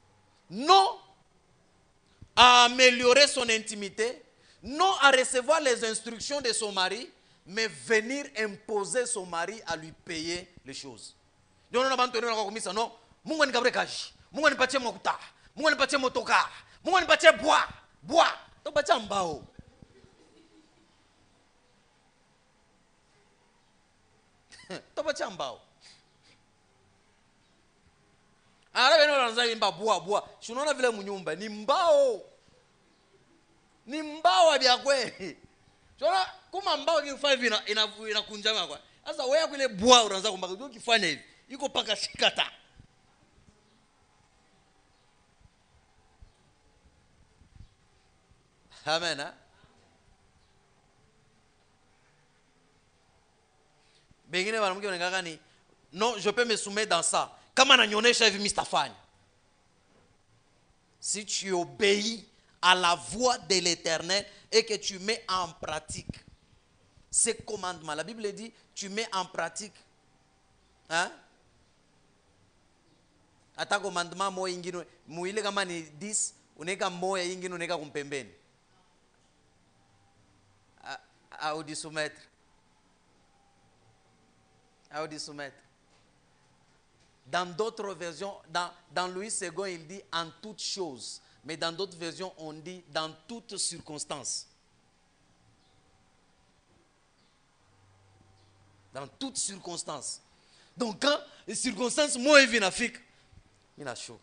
non à améliorer son intimité, non à recevoir les instructions de son mari, mais venir imposer son mari à lui payer les choses. Donc on a entendu comme ça, non, Mungu nikabre kaji, Mungu nipatie makuta, Mungu nipatie motoka, Mungu nipatie bois, to patia mbao. To patia mbao. Ara beno lanza imba bois. Shunaona vile munyumba ni mbao. Ni mbao vya kweli. Shunaona kuma mbao kifanya hivi inakunjama kwa. Sasa wewe kule bois unaanza kumbaka ndio kifanya hivi. Iko paka shikata. Amen. Hein? Bengine banamuke wanengaka ni non, je peux me soumettre dans ça. Kama nanyonyesha hivi mistafanya. Si tu obéis à la voix de l'Éternel et que tu mets en pratique ces commandements, la Bible dit, tu mets en pratique. Hein? Ata commandement moja ingine, muile kama ni 10, uneka moja ingine uneka kumpembeni. À di soumettre. À di soumettre. Dans d'autres versions, dans Louis II, il dit en toutes choses. Mais dans d'autres versions, on dit dans toutes circonstances. Dans toutes circonstances. Donc quand les circonstances, moi, ils viennent en Afrique, il y a choc.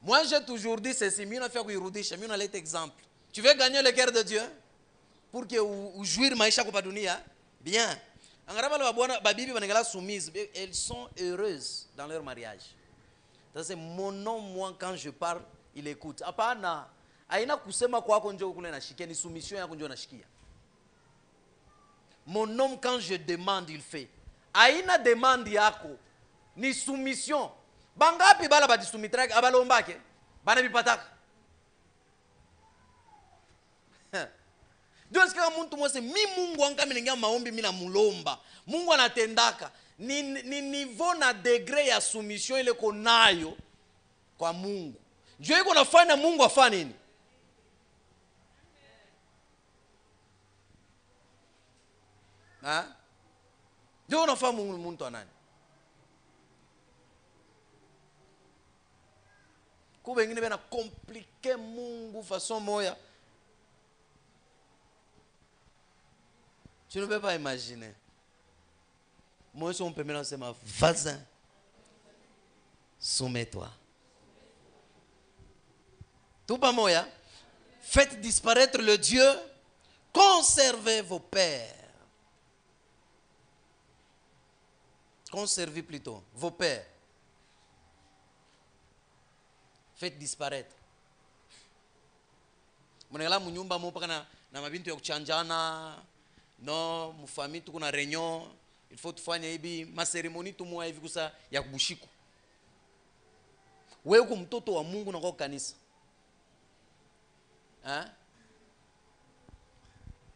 Moi, j'ai toujours dit ceci, mais on a fait un exemple. Tu veux gagner le cœur de Dieu? Pour que ou jouir maisha kwa dunia, bien. Angaraba la bwana babibi banengala soumise, elles sont heureuses dans leur mariage. Ça c'est mon nom, moi quand je parle, il écoute. Hapana, aina kusema kwako njoo kule nashikia, ni soumission yako njoo nashikia. Mon homme quand je demande, il fait. Aina demande yako, ni soumission. Bangapi bala badisumitraki abalombake, bana bipataka. Ndio sikia mtu mwese mi Mungu anga minengia maombi mina mulomba. Mungu anatendaka. Ni niveau na degré ya soumission ile konayo kwa Mungu. Ndio iko nafanya Mungu afanye nini? Ndio unafanya Mungu mtu anani? Kwa wengine bena compliquer Mungu façon moya. Tu ne peux pas imaginer. Moi, si on peut maintenant dire, vas-y, soumets-toi. Tout pas moya. Faites disparaître le Dieu. Conservez vos pères. Conservez plutôt vos pères. Faites disparaître. Mwenela munyumba mo paka na mabintu ya kuchanjana. No, mufami tuko na réunion, il faut tufanye hivi, ma cérémonie tumwa hivi kusa ya kubushiku. Wewe uko mtoto wa Mungu na kwa kanisa.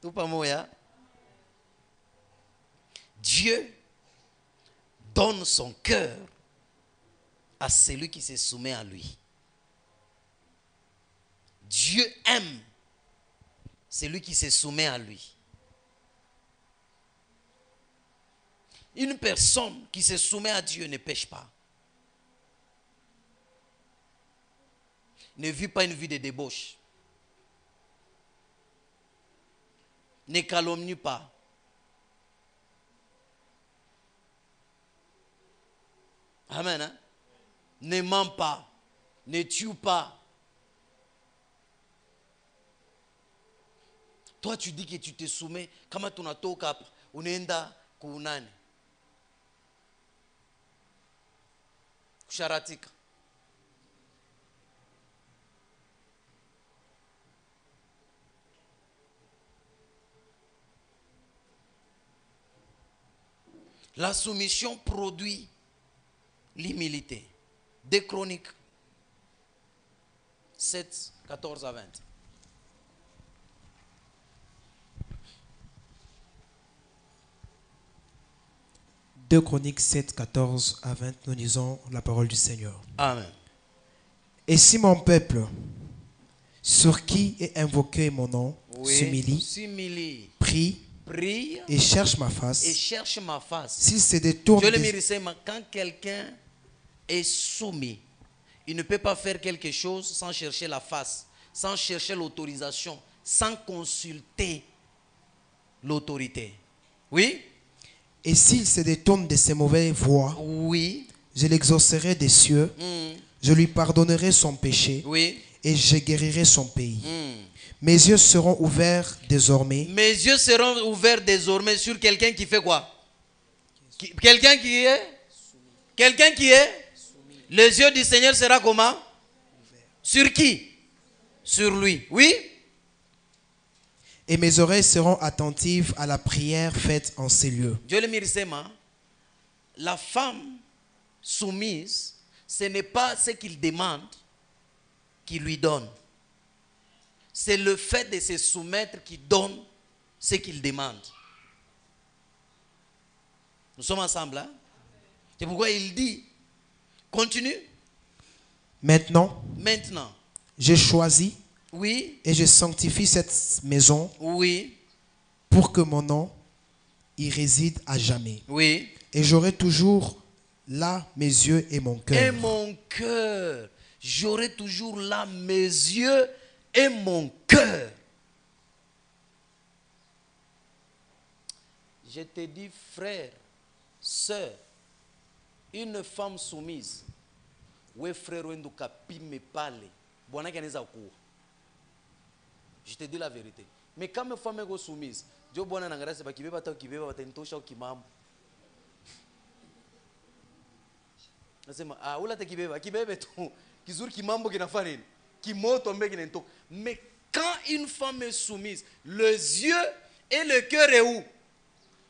Tupa moya. Dieu donne son cœur à celui qui se soumet à lui. Dieu aime celui qui se soumet à lui. Une personne qui se soumet à Dieu ne pêche pas. Ne vit pas une vie de débauche. Ne calomnie pas. Amen. Hein? Ne ment pas. Ne tue pas. Toi, tu dis que tu te soumets. Kama tunatoka unaenda kuunani. Kusharatika. La soumission produit l'humilité. 2 Chroniques 7, 14 à 20. Deux Chroniques 7, 14 à 20, nous lisons la parole du Seigneur. Amen. Et si mon peuple, sur qui est invoqué mon nom, s'humilie, prie et cherche ma face, s'il se détourne quand quelqu'un est soumis, il ne peut pas faire quelque chose sans chercher la face, sans chercher l'autorisation, sans consulter l'autorité. Oui? Et s'il se détourne de ses mauvaises voies, oui, je l'exaucerai des cieux, je lui pardonnerai son péché, oui, et je guérirai son pays. Mes yeux seront ouverts désormais. Mes yeux seront ouverts désormais sur quelqu'un qui fait quoi? Quelqu'un qui est? Quelqu'un qui est? Les yeux du Seigneur sera comment? Sur qui? Sur lui. Oui? Et mes oreilles seront attentives à la prière faite en ces lieux. Dieu le mérite. La femme soumise, ce n'est pas ce qu'il demande qui lui donne. C'est le fait de se soumettre qui donne ce qu'il demande. Nous sommes ensemble, hein? C'est pourquoi il dit, continue. Maintenant, j'ai choisi, oui, et je sanctifie cette maison, oui, pour que mon nom y réside à jamais. Oui. Et j'aurai toujours là mes yeux et mon cœur. Et mon cœur. J'aurai toujours là mes yeux et mon cœur. Je te dis, frère, sœur, une femme soumise, we frère wenduka pime pale, bwana kaneza kuwa. Je te dis la vérité. Mais quand une femme est soumise, Dieu bwana nangara se bakibeba ta kibeba batentosha ukimambo. Nasema ula ta kibeba kibebe tu kizuri kimambo kinafanya nini? Kimoto mbeki nentoka. Mais quand une femme est soumise, les yeux et le cœur est où?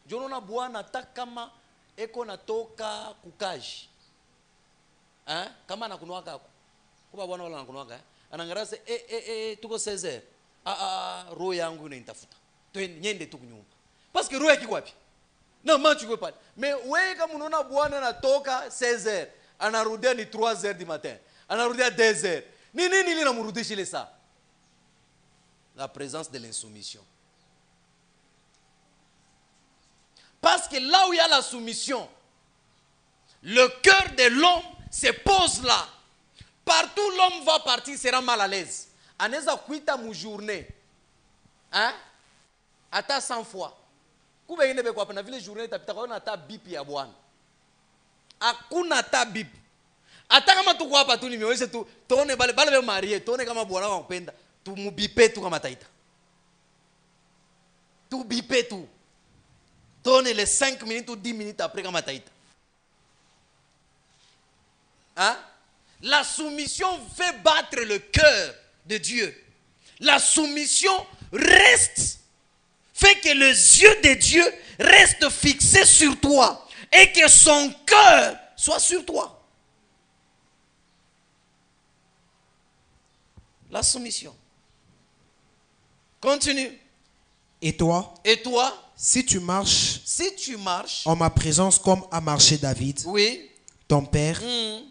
Jonona bwana ta kama eko natoka kukaji. Hein? Kama anakunuaka kako. Kuba bwana wala anakunuaka. Anangara se tuko 16h. Roho yangu inanitafuta. Parce que roho kikwapi? Na macho kwa pale. Mais wewe kama unaona bwana anatoka 16h, anarudia ni 3h du matin. Anarudia 2h. Ni nini linamrudisha ile saa? La présence de l'insoumission. Parce que là où il y a la soumission, le cœur de l'homme se pose là. Partout l'homme va partir, sera mal à l'aise. Anaweza kuita mu journée. Hein? Ata 100 fois. Kuba yende be kwa na vile journée itapita kwa na ata bip ya bwana. Hakuna ata bip. Ata kama tuko hapa tu nimeonyesha tu tuone bale be marié, tuone kama bwana wako anapenda, tumubipe tu kama taita. Tu bipe tu. Tuone les 5 minutes ou 10 minutes après kama taita. Hein? La soumission fait battre le cœur de Dieu. La soumission fait que les yeux de Dieu restent fixés sur toi et que son cœur soit sur toi. La soumission. Continue. Et toi? Et toi? Si tu marches en ma présence comme a marché David, oui, ton père,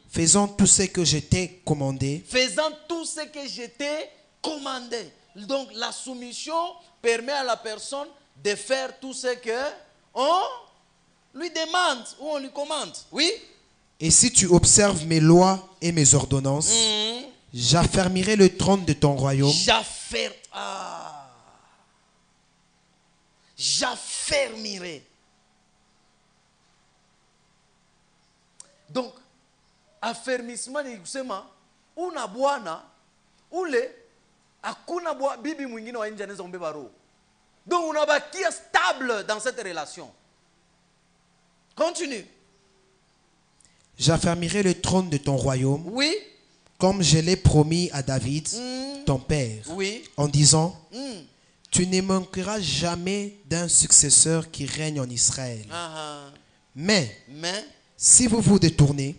faisant tout ce que je t'ai commandé. Faisant tout ce que je t'ai commandé. Donc la soumission permet à la personne de faire tout ce que on lui demande ou on lui commande. Oui. Et si tu observes mes lois et mes ordonnances, j'affermirai le trône de ton royaume. J'affermirai. Donc, affermissement ni kusema una bwana ule hakuna bibi mwingine wa nje anaweza kumbeba roho. Donc unabakia stable dans cette relation. Continue. J'affermirai le trône de ton royaume. Oui. Comme je l'ai promis à David, ton père. Oui. En disant, tu ne manqueras jamais d'un successeur qui règne en Israël. Mais si vous vous détournez,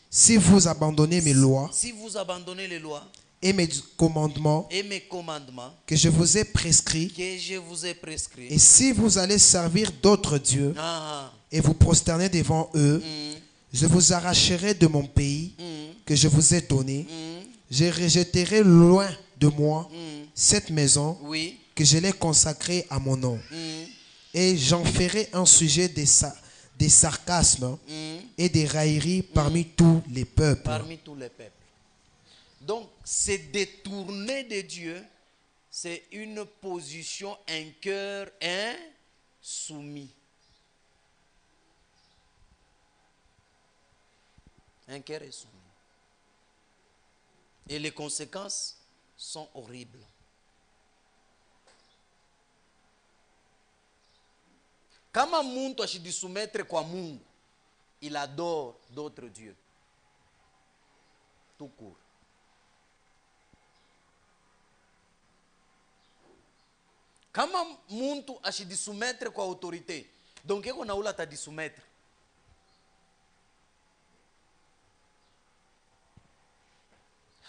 si vous abandonnez mes lois, et mes commandements, que je vous ai prescrits, et si vous allez servir d'autres dieux et vous prosterner devant eux, je vous arracherai de mon pays que je vous ai donné. Je rejetterai loin de moi cette maison que je l'ai consacrée à mon nom. Et j'en ferai un sujet des sarcasmes et des railleries parmi tous les peuples. Donc, se détourner de Dieu, c'est une position, un cœur insoumis. Un cœur insoumis. Et les conséquences sont horribles. Kama muntu ashidisoumettre kwa Mungu, il adore d'autres dieux. Tout court. Kama muntu ashidisoumettre kwa autorité, donc yeko na ula tadisoumettre.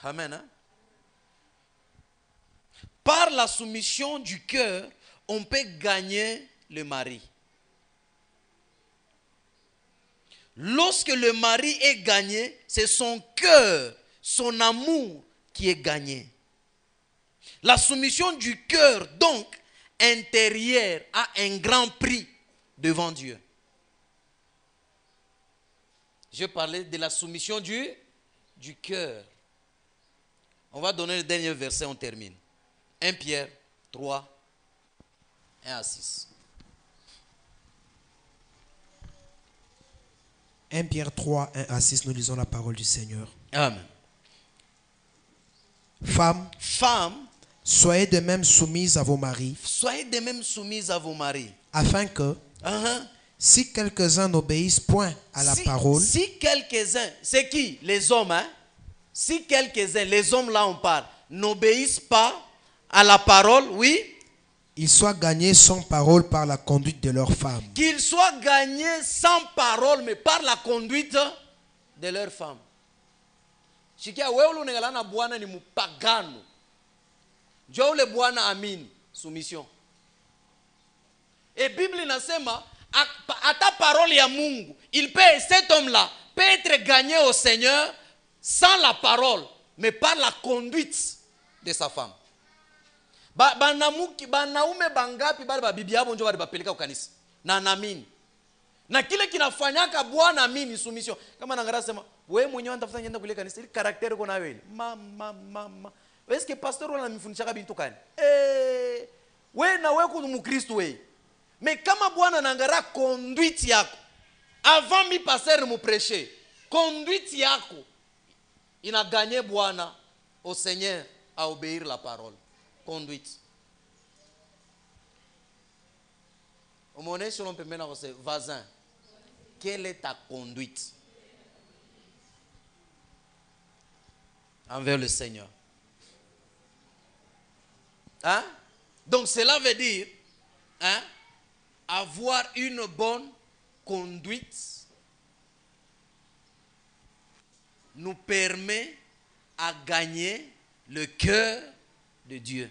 Amen. Hein? Par la soumission du cœur, on peut gagner le mari. Lorsque le mari est gagné, c'est son cœur, son amour qui est gagné. La soumission du cœur, donc, intérieur, a un grand prix devant Dieu. Je parlais de la soumission du cœur. On va donner le dernier verset, on termine. 1 Pierre 3, 1 à 6. 1 Pierre 3, 1 à 6, nous lisons la parole du Seigneur. Amen. Femmes, Soyez de même soumises à vos maris. Soyez de même soumises à vos maris. Afin que, si quelques-uns n'obéissent point à la parole. Si quelques-uns, c'est qui? Les hommes, hein? Si quelques-uns, les hommes là on parle, n'obéissent pas à la parole, oui. Ils soient gagnés sans parole par la conduite de leurs femmes. Qu'ils soient gagnés sans parole, mais par la conduite de leurs femmes. Shikia wewe unaangalia bwana ni mpagano. Njoo ule bwana amini, soumission. Et Bible inasema à ta parole ya Mungu, cet homme-là peut être gagné au Seigneur sans la parole, mais par la conduite de sa femme. Banaume bangapi bali babibi yabo njo bali bapeleka kanisa na naamini na kile kinafanyaka bwana amini submission kama nangara sema wewe mwenyewe unatafuta nyenda kule kanisa ili karakter uko nayo ile mama est-ce que pasteur wala mfundisha bintu kani wewe na wewe kumu Mkristo wewe mais kama bwana nangara conduite yako avant mi pasteur mu prêcher conduite yako ina gagner bwana au Seigneur à obéir la parole. Conduite. Au moment où l'on peut maintenant c'est voisin. Quelle est ta conduite envers le Seigneur? Hein? Donc cela veut dire avoir une bonne conduite nous permet à gagner le cœur de Dieu.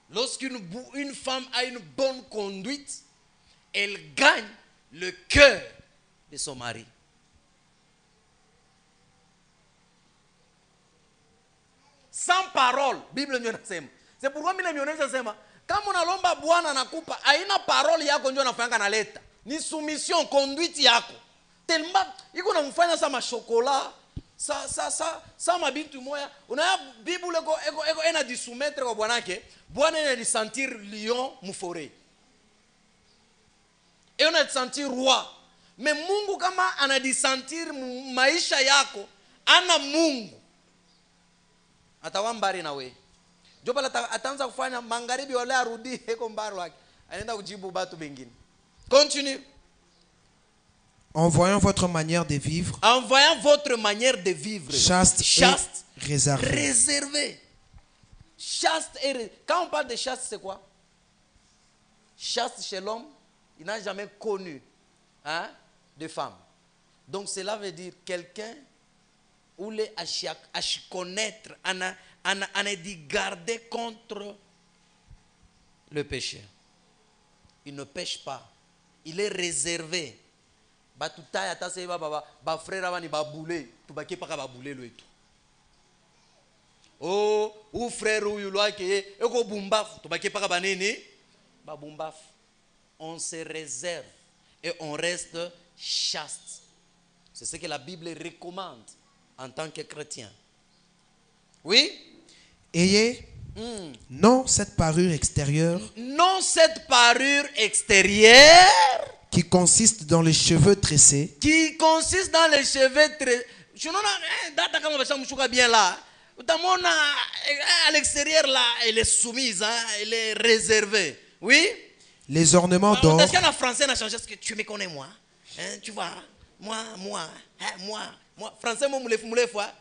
Lorsqu'une femme a une bonne conduite, elle gagne le cœur de son mari. Sans parole, Bible inasema. C'est pourquoi mimi nimeonyesha sema kama unalomba Bwana nakupa haina parole yako ndio unafanya naleta. Ni soumission conduite yako. Tellement iko namfanya sama chocolat sa mabintu moya unaya Bible eko ena disoumettre kwa bwanake bwana ena di sentir lion mufore et on a di sentir roi mais Mungu kama ana di sentir maisha yako ana Mungu atawambari na we joba ataanza kufanya magharibi wala arudi eko mbaro wake anaenda kujibu batu bengine. Continue. En voyant votre manière de vivre, chaste et réservé. Chaste et quand on parle de chaste, c'est quoi? Chaste chez l'homme, il n'a jamais connu de femme. Donc cela veut dire quelqu'un où les à connaître, à dit garder contre le péché. Il ne pêche pas. Il est réservé. Batuta ya tase ba frère abani ba boulé tubaki paka ba boulé lwetu oh ou frère ou yulwake eko bumbafu tubaki paka banene ba bumbafu. On se réserve et on reste chaste. C'est ce que la Bible recommande en tant que chrétien. Oui? Ayez non cette parure extérieure. Non cette parure extérieure qui consiste dans les cheveux tressés. Qui consiste dans les cheveux tressés. Je n'en ai data comme ça mouchouka bien là. Utamona à l'extérieur là, elle est soumise, elle est réservée. Oui? Les ornements d'or. Est-ce qu'en français n'a changé? Est-ce que tu me connais moi? Tu vois? Moi. Français moi moule fois.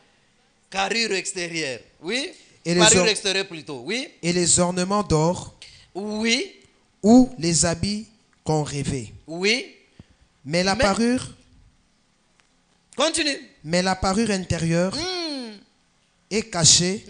Carrure extérieure. Oui? Parure extérieure plutôt. Oui? Et les ornements d'or. Oui. Ou les habits qu'on rêvait. Oui. Mais la parure. Continue. Mais la parure intérieure est cachée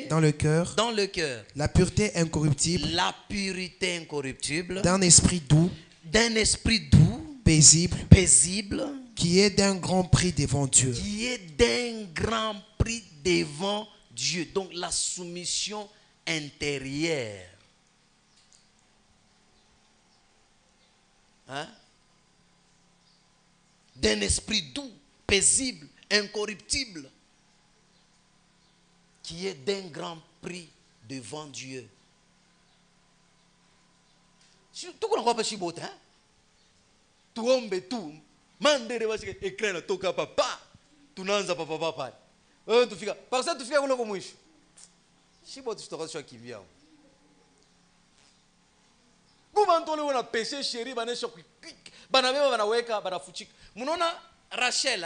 dans le cœur. Dans le cœur. La pureté incorruptible. La pureté incorruptible. D'un esprit doux. D'un esprit doux. Paisible. Paisible. Qui est d'un grand prix devant Dieu. Qui est d'un grand prix devant Dieu. Donc la soumission intérieure. D'un esprit doux, paisible, incorruptible, qui est d'un grand prix devant Dieu. Tu comprends pas Chibot, hein? Tu ombe tout. Mandere va se écran toka papa. Tu nanza papa. Tu fica. Parce que tu fica ulo como isso. Chibot tu toka sio kivia. Kubantole wana péché chéri bana sio banabeba banaweka banafuchika. Munaona Rachel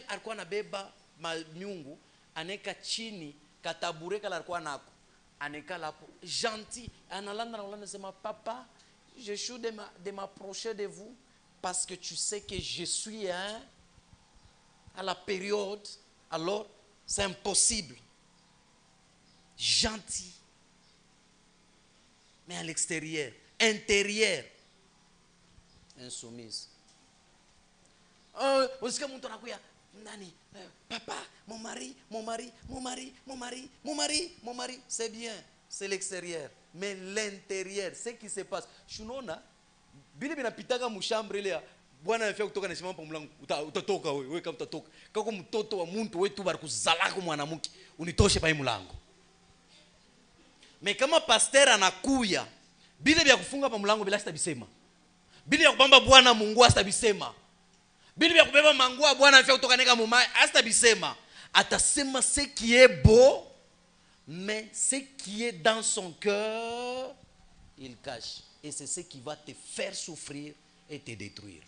alikuwa anabeba miungu aneka chini katabure kala alikuwa nako aneka lapo gentil analanda sema papa je suis de m'approcher de vous parce que tu sais que je suis à la période alors c'est impossible. Gentil mais à l'extérieur, intérieur, insoumise. Papa, mon mari, c'est bien, c'est l'extérieur. Mais l'intérieur, ce qui se passe. Shunona, bile bina pitaka mushambre ile ya bwana anafia kutoka nasimama pa mlango utatoka wewe kama utatoka. Kako mtoto wa muntu wewe tu bari kuzalako mwanamke unitoshe pa mlango. Mais kama pasteur anakuya, bile bya kufunga pa mlango bila sitabisema. Bile ya kubamba bwana Mungu asitabisema. Bile ya kubeba mangua bwana anafia kutoka neka mumai asitabisema. Atasema ce qui est beau, mais ce qui est dans son cœur, il cache. Et c'est ce qui va te faire souffrir et te détruire.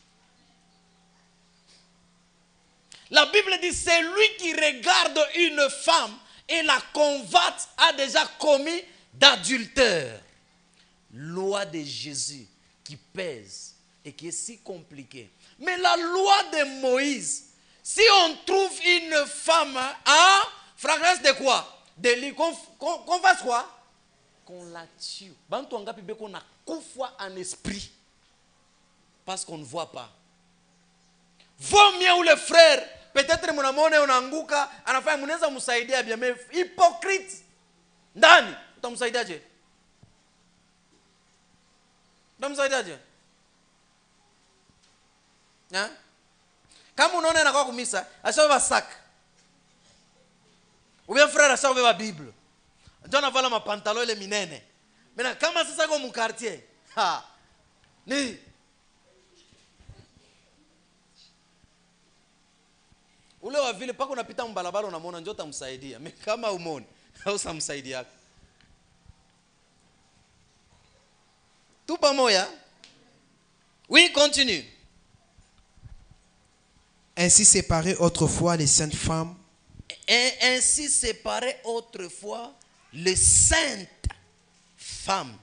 La Bible dit, c'est lui qui regarde une femme et la convoite a déjà commis d'adultère. Loi de Jésus qui pèse et qui est si compliquée. Mais la loi de Moïse, si on trouve une femme en fragrance de quoi? De lit, qu'on fasse quoi? Qu'on la tue. Bantu angapi beko na kufa en esprit. Parce qu'on ne voit pas. Vaut mieux ou le frère, peut-être mon amone unanguka, anafanya munaweza msaidia bien, mais hypocrite. Ndani, utamsaidia je? Utamsaidia je? Hein? Kama unaona anakuwa kumisa, ashabeba sac. Ou bien frère ashabeba Bible. Ndio anavala mapantalo ile minene. Mena kama sasa kwa mu quartier. Ha. Ni ule wa vile pako unapita mbalabala unamwona njoo utamsaidia. Mimi kama umoni, hausamsaidia. Tout pamoja. Oui, continue. Ainsi séparées autrefois les saintes femmes. Et ainsi séparées autrefois les saintes femmes.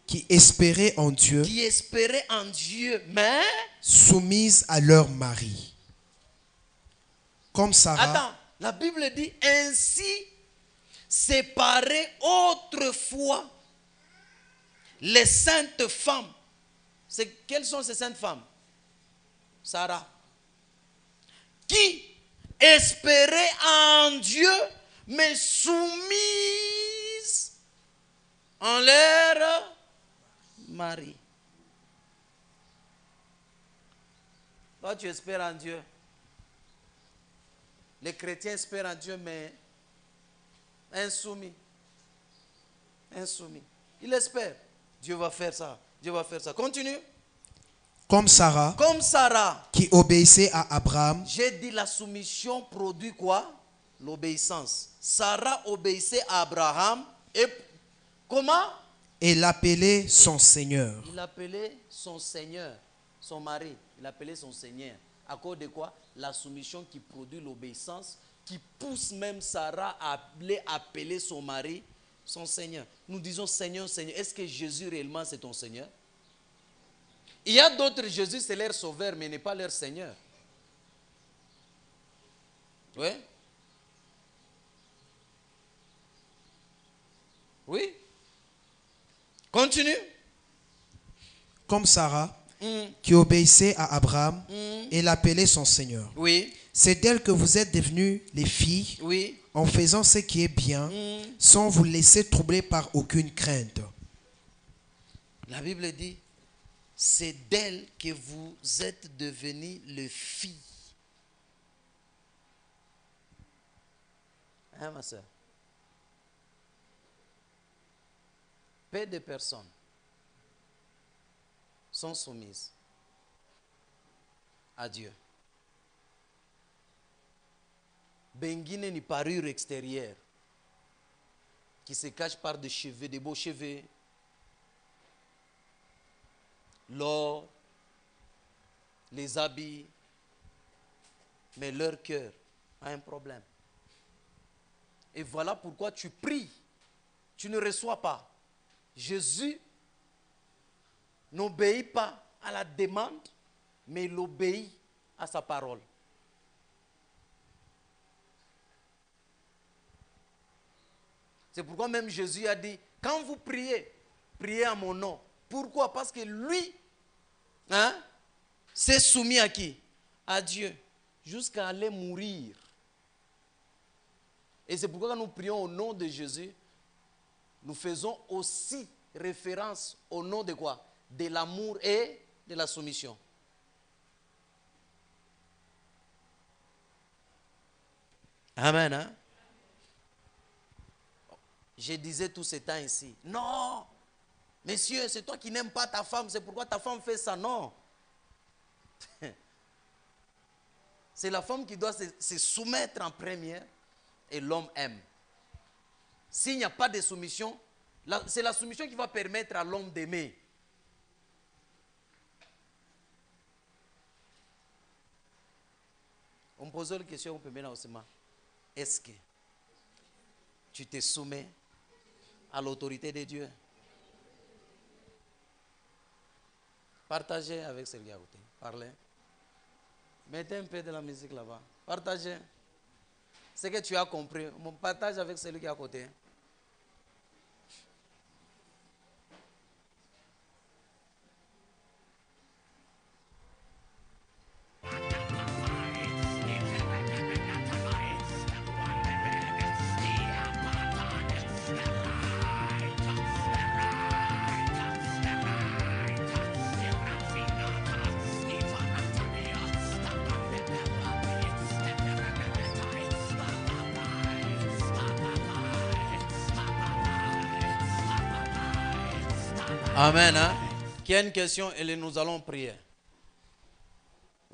Qui espéraient en Dieu. Qui espéraient en Dieu, mais soumises à leur mari. Comme Sarah. Attends, la Bible dit ainsi séparées autrefois les saintes femmes. Quelles sont ces saintes femmes? Sarah. Qui espéraient en Dieu, mais soumises en leur mari. Toi, tu espères en Dieu. Les chrétiens espèrent en Dieu, mais insoumis. Insoumis. Il espère. Dieu va faire ça. Dieu va faire ça. Continue. Comme Sarah. Comme Sarah. Qui obéissait à Abraham. J'ai dit la soumission produit quoi? L'obéissance. Sarah obéissait à Abraham. Et comment? Et l'appelait son Seigneur. Il appelait son Seigneur. Son mari. Il appelait son Seigneur. À cause de quoi? La soumission qui produit l'obéissance, qui pousse même Sarah à appeler son mari son Seigneur. Nous disons Seigneur, Seigneur. Est-ce que Jésus réellement c'est ton Seigneur? Il y a d'autres, Jésus c'est leur sauveur, mais n'est pas leur Seigneur. Oui? Oui? Continue. Comme Sarah. Qui obéissait à Abraham et l'appelait son Seigneur. Oui. C'est d'elle que vous êtes devenus les filles, oui, en faisant ce qui est bien, sans vous laisser troubler par aucune crainte. La Bible dit, c'est d'elle que vous êtes devenus les filles. Hein, ma soeur? Peu de personnes sont soumises à Dieu. Bengine ni parure extérieure qui se cache par des cheveux, des beaux cheveux, l'or, les habits, mais leur cœur a un problème. Et voilà pourquoi tu pries, tu ne reçois pas. Jésus n'obéit pas à la demande, mais il obéit à sa parole. C'est pourquoi même Jésus a dit, quand vous priez, prier à mon nom. Pourquoi? Parce que lui, hein, s'est soumis à qui? À Dieu, jusqu'à aller mourir. Et c'est pourquoi quand nous prions au nom de Jésus, nous faisons aussi référence au nom de quoi? De l'amour et de la soumission. Amen. Hein? Je disais tout ce temps ici, non, monsieur, c'est toi qui n'aimes pas ta femme, c'est pourquoi ta femme fait ça. Non. C'est la femme qui doit se soumettre en première et l'homme aime. S'il n'y a pas de soumission, c'est la soumission qui va permettre à l'homme d'aimer. On me pose la question, on peut bien aussi. Est-ce que tu te soumets à l'autorité de Dieu? Partagez avec celui à côté. Parlez. Mettez un peu de la musique là-bas. Partagez. Ce que tu as compris, partage avec celui qui est à côté. Amen. Hein? Qui a une question et nous allons prier.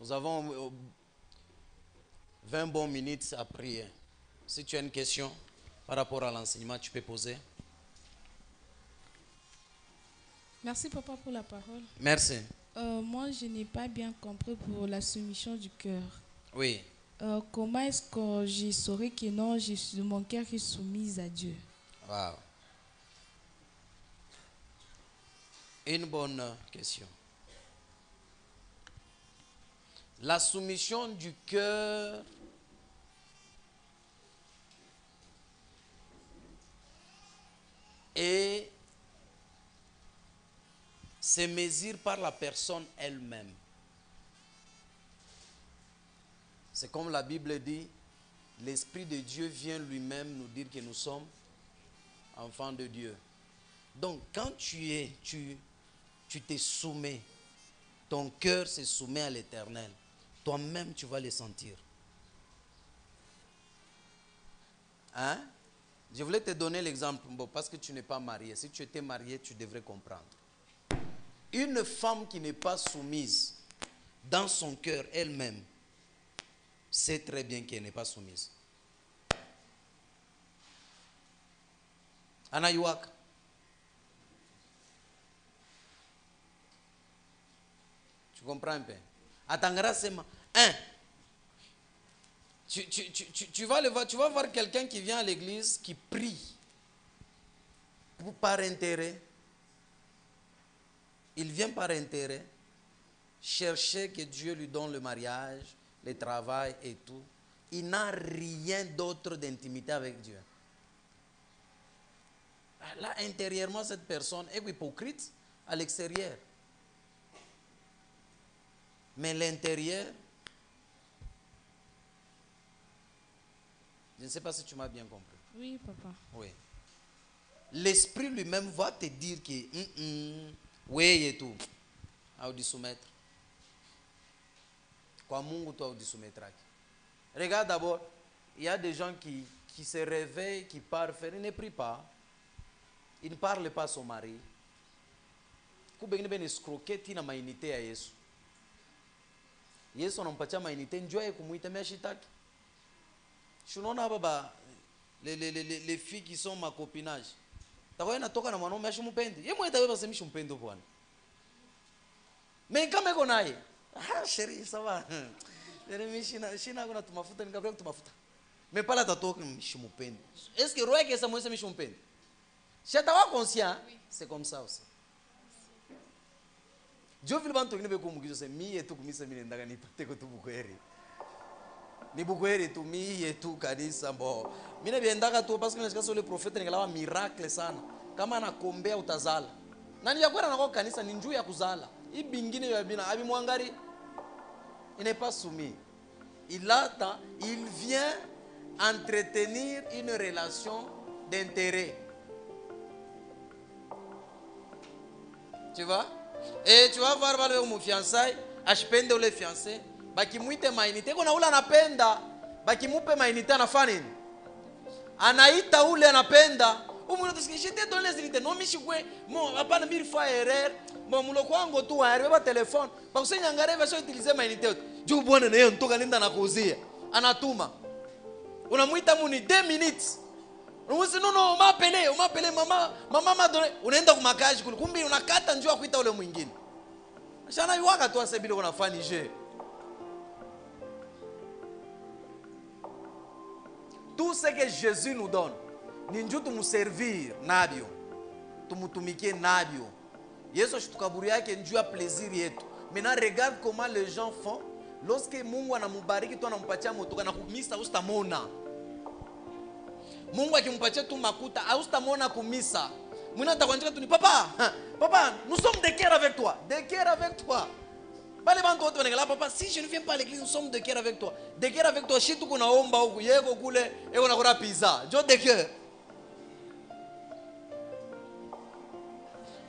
Nous avons 20 bonnes minutes à prier. Si tu as une question par rapport à l'enseignement, tu peux poser. Merci papa pour la parole. Merci. Moi, je n'ai pas bien compris pour la soumission du cœur. Oui. Comment est-ce que je saurais que non, mon cœur est soumis à Dieu? Wow. Une bonne question. La soumission du cœur se mesure par la personne elle-même. C'est comme la Bible dit, l'Esprit de Dieu vient lui-même nous dire que nous sommes enfants de Dieu. Donc quand tu te soumets, ton cœur se soumet à l'Éternel, toi-même tu vas le sentir. Hein? Je voulais te donner l'exemple, parce que tu n'es pas marié. Si tu étais marié, tu devrais comprendre. Une femme qui n'est pas soumise dans son cœur elle-même, sait très bien qu'elle n'est pas soumise. Anayuak. Tu comprends un peu? Attendra seulement. Tu vas voir quelqu'un qui vient à l'église, qui prie par intérêt. Il vient par intérêt chercher que Dieu lui donne le mariage, le travail et tout. Il n'a rien d'autre d'intimité avec Dieu. Là, intérieurement, cette personne est hypocrite à l'extérieur. Mais l'intérieur, je ne sais pas si tu m'as bien compris. Oui, papa. Oui. L'esprit lui-même va te dire que oui et tout. À vous soumettre. Quoi, Mungu toi vous soumettre. Regarde d'abord, il y a des gens qui se réveillent, qui partent faire, ils ne prient pas. Ils ne parlent pas à son mari. Kubengine ben escroquer tina mainite ya Yesu. Yesu anampatia mainite njoo kumuita meshitaki. Tunaona baba les filles qui sont ma copinage. Takoya natoka na mwanaume ashimupendi. Yeye mwenye tawe basemisha mpendo bwana. Mais kama iko naye. Chérie, ça va. Shina kuna tumafuta nikabla tumafuta. Mais pas la tatoka mshimupendi. Est-ce que roho yake sasa mwenye mshimupendi? Chatawa conscient, oui. C'est comme ça aussi. Dieu veut pas tourner comme Dieu c'est mi et tout comme ça mi ndanga ni pate ko tubukweri. Ni bukweri tu mi et tout kanisa bo. Mimi nabiendaka tu parce que nashika sur le prophète ngalawa miracle sana. Kama anakombea utazala. Nani ya kwenda na kanisa ni njuu ya kuzala. Hii bingine ya bina abi mwangari. Il n'est pas soumis. Il vient entretenir une relation d'intérêt. Tu vois? Et tu vas voir mon fiançailles, ashpende ule fiancé, bakimuite mainite, kuna ule anapenda, bakimupe mainite anafanya nini? Anaita ule anapenda, umuno tusikishite donne les unités, non mishikwe, mo hapana mille fois erreur, mo muloko wangu tu waere ba telefone, bakusenya ngare basho utiliser mainite yote. Juu bwana na yeye ntoka nenda na kuuzia. Anatuma. Unamuita muni 2 minutes. Unamwambia no umapele mama madone unaenda kumakaji kule kumbi unakata njoo kuita ule mwingine. Shana yuwaka tu asebile unafanya je. Tout ce que Jésus nous donne, ni njoo tumuservir nabio. Tumutumikie nabio. Yesu shitukaburi yake njoo ya plaisir yetu. Maintenant regarde comment les gens font lorsque Mungu anamubariki tu anampatia motoka na kumisa ustamona. Mungu akimpatia tu makuta ustamona kumisa. Mwana atakwambia tu ni papa, nous sommes de cœur avec toi. De cœur avec toi. Bale bantu wote wanangala papa, si je ne viens pas à l'église, nous sommes de cœur avec toi. De cœur avec toi, shitu kuna omba huku yeko kule, eko nakula pizza. Jo de cœur.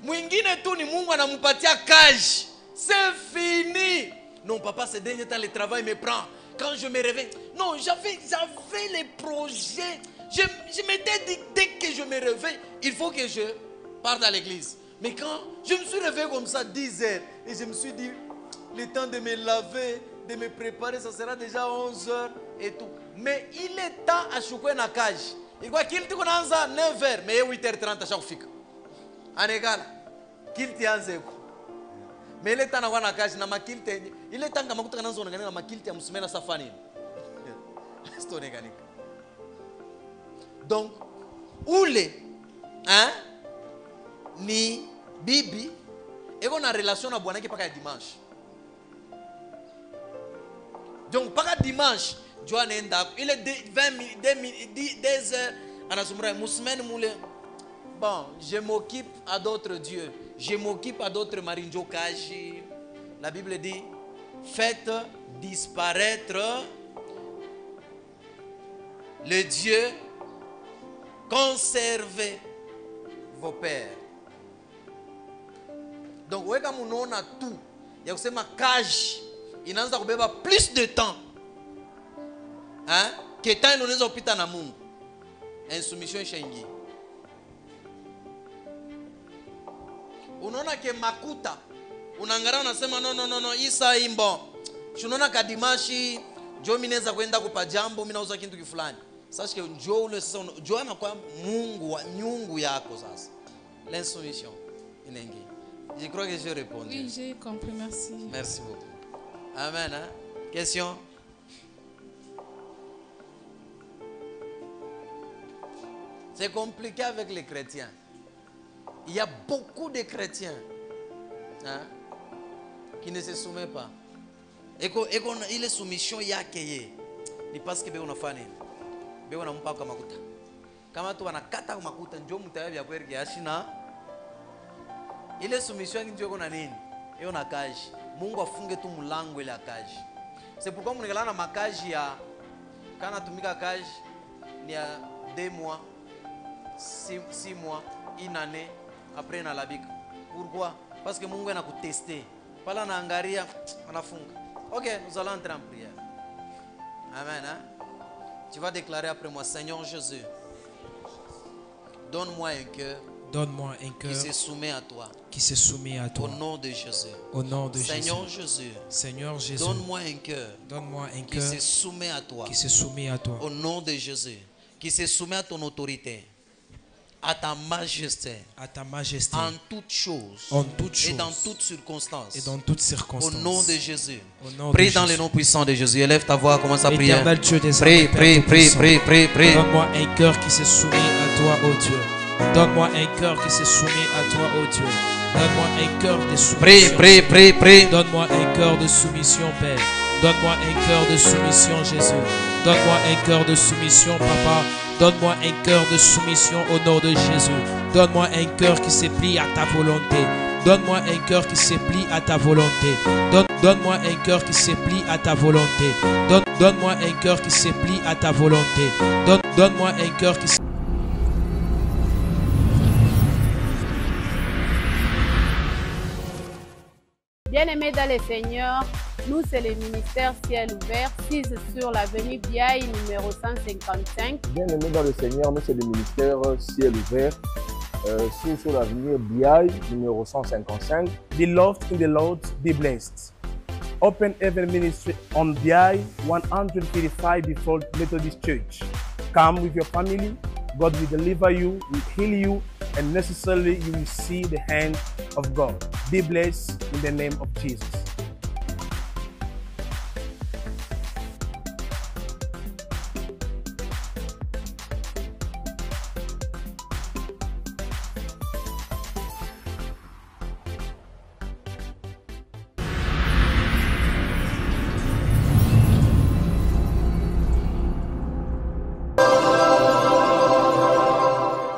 Mwingine tu ni Mungu anampatia cash. C'est fini. Non, papa, ces derniers temps, le travail me prend. Quand je me réveille, non, j'avais les projets. Je m'étais dit, dès que je me réveille, il faut que je parte à l'église. Mais quand je me suis réveillé comme ça, 10 heures, et je me suis dit, le temps de me laver, de me préparer, ça sera déjà 11 heures et tout. Mais il est temps à chouer na cage. Il voit qu'il te connaisse à 9 heures, mais 8h30 à chaque fois. En égal, qu'il te anze. Mais il est temps d'avoir la cage na makilte. Il est temps que makuta kananzo na makilte amusumela safani. C'est organique. Donc, oule, hein, ni bibi, et on a relation na bwana qui pas dimanche. Donc, pas dimanche, Joan enda, il est 2 heures, anasumra musmen moule. Bon, je m'occupe à d'autres dieux. Je m'occupe à d'autres marinjo kaji. La Bible dit, faites disparaître le Dieu, conservez vos pères. Donc, weka munona tout. Ya kusema kaji inaanza kubeba plus de temps. Hein? Que temps inaweza kupita na Mungu. Insoumission ishaingia. Unaona ke makuta unangara unasema no isa imbo unaona kadimashi njoo mimi naweza kwenda kupa jambo mimi nauza kitu kifulani sasa njoo ule sasa njoo na kwa Mungu wa nyungu yako sasa l'insoumission inaingia. Je crois que j'ai répondu. Oui, j'ai compris, merci. Merci beaucoup. Amen. Hein? Question? C'est compliqué avec les chrétiens. Il y a beaucoup de chrétiens, hein, qui ne se soumettent pas. Et il est soumission yake ni parce que on a fait nini? On a mpaka makuta. Kama tu wanakata makuta njoo mtayabi ya kweli kiasi na ile soumission njoo kuna nini? Hiyo na kaji. Mungu afunge tu mlango ile kaji. C'est pourquoi mngelana makaji ya kana tumika kaji ni ya 2 mois, 6 mois, 1 année. Après na labika. Pourquoi? Parce que Mungu anakutester. Pala na angaria anafunga. OK, nous allons entrer en prière. Amen. Hein? Tu vas déclarer après moi, Seigneur Jésus, donne-moi un cœur. Donne-moi un cœur qui se soumet à toi. Qui se soumet à toi. Au nom de Jésus. Au nom de Seigneur Jésus. Jésus. Seigneur Jésus. Donne-moi un cœur. Donne-moi un qui cœur se soumet à toi. Qui se soumet à toi. Au nom de Jésus. Qui se soumet à ton autorité. À ta majesté. À ta majesté. En toutes choses. En toutes choses. Et dans toutes circonstances. Et dans toutes circonstances. Au nom de Jésus. Prie dans le nom puissant de Jésus. Élève ta voix, commence à prier. Éternel Dieu des armées, prie. Donne-moi un cœur qui se soumet à toi, ô Dieu. Donne-moi un cœur qui se soumet à toi, ô Dieu. Donne-moi un cœur de soumission. Prie. Donne-moi un cœur de soumission, Père. Donne-moi un cœur de soumission, Jésus. Donne-moi un cœur de soumission, Papa. Donne-moi un cœur de soumission au nom de Jésus. Donne-moi un cœur qui se plie à ta volonté. Donne-moi un cœur qui se plie à ta volonté. Donne-moi un cœur qui se plie à ta volonté. Donne-moi un cœur qui se plie à ta volonté. Donne-moi un cœur qui se... Bien-aimés dans le Seigneur, nous c'est le ministère Ciel Ouvert, 6 sur l'avenue Biaï, numéro 155. Bien-aimés dans le Seigneur, nous c'est le ministère Ciel Ouvert, 6 sur l'avenue Biaï, numéro 155. Beloved in the Lord, be blessed. Open Heaven Ministry on Biaï, 135 before Methodist Church. Come with your family. God will deliver you, will heal you, and necessarily you will see the hand of God. Be blessed in the name of Jesus.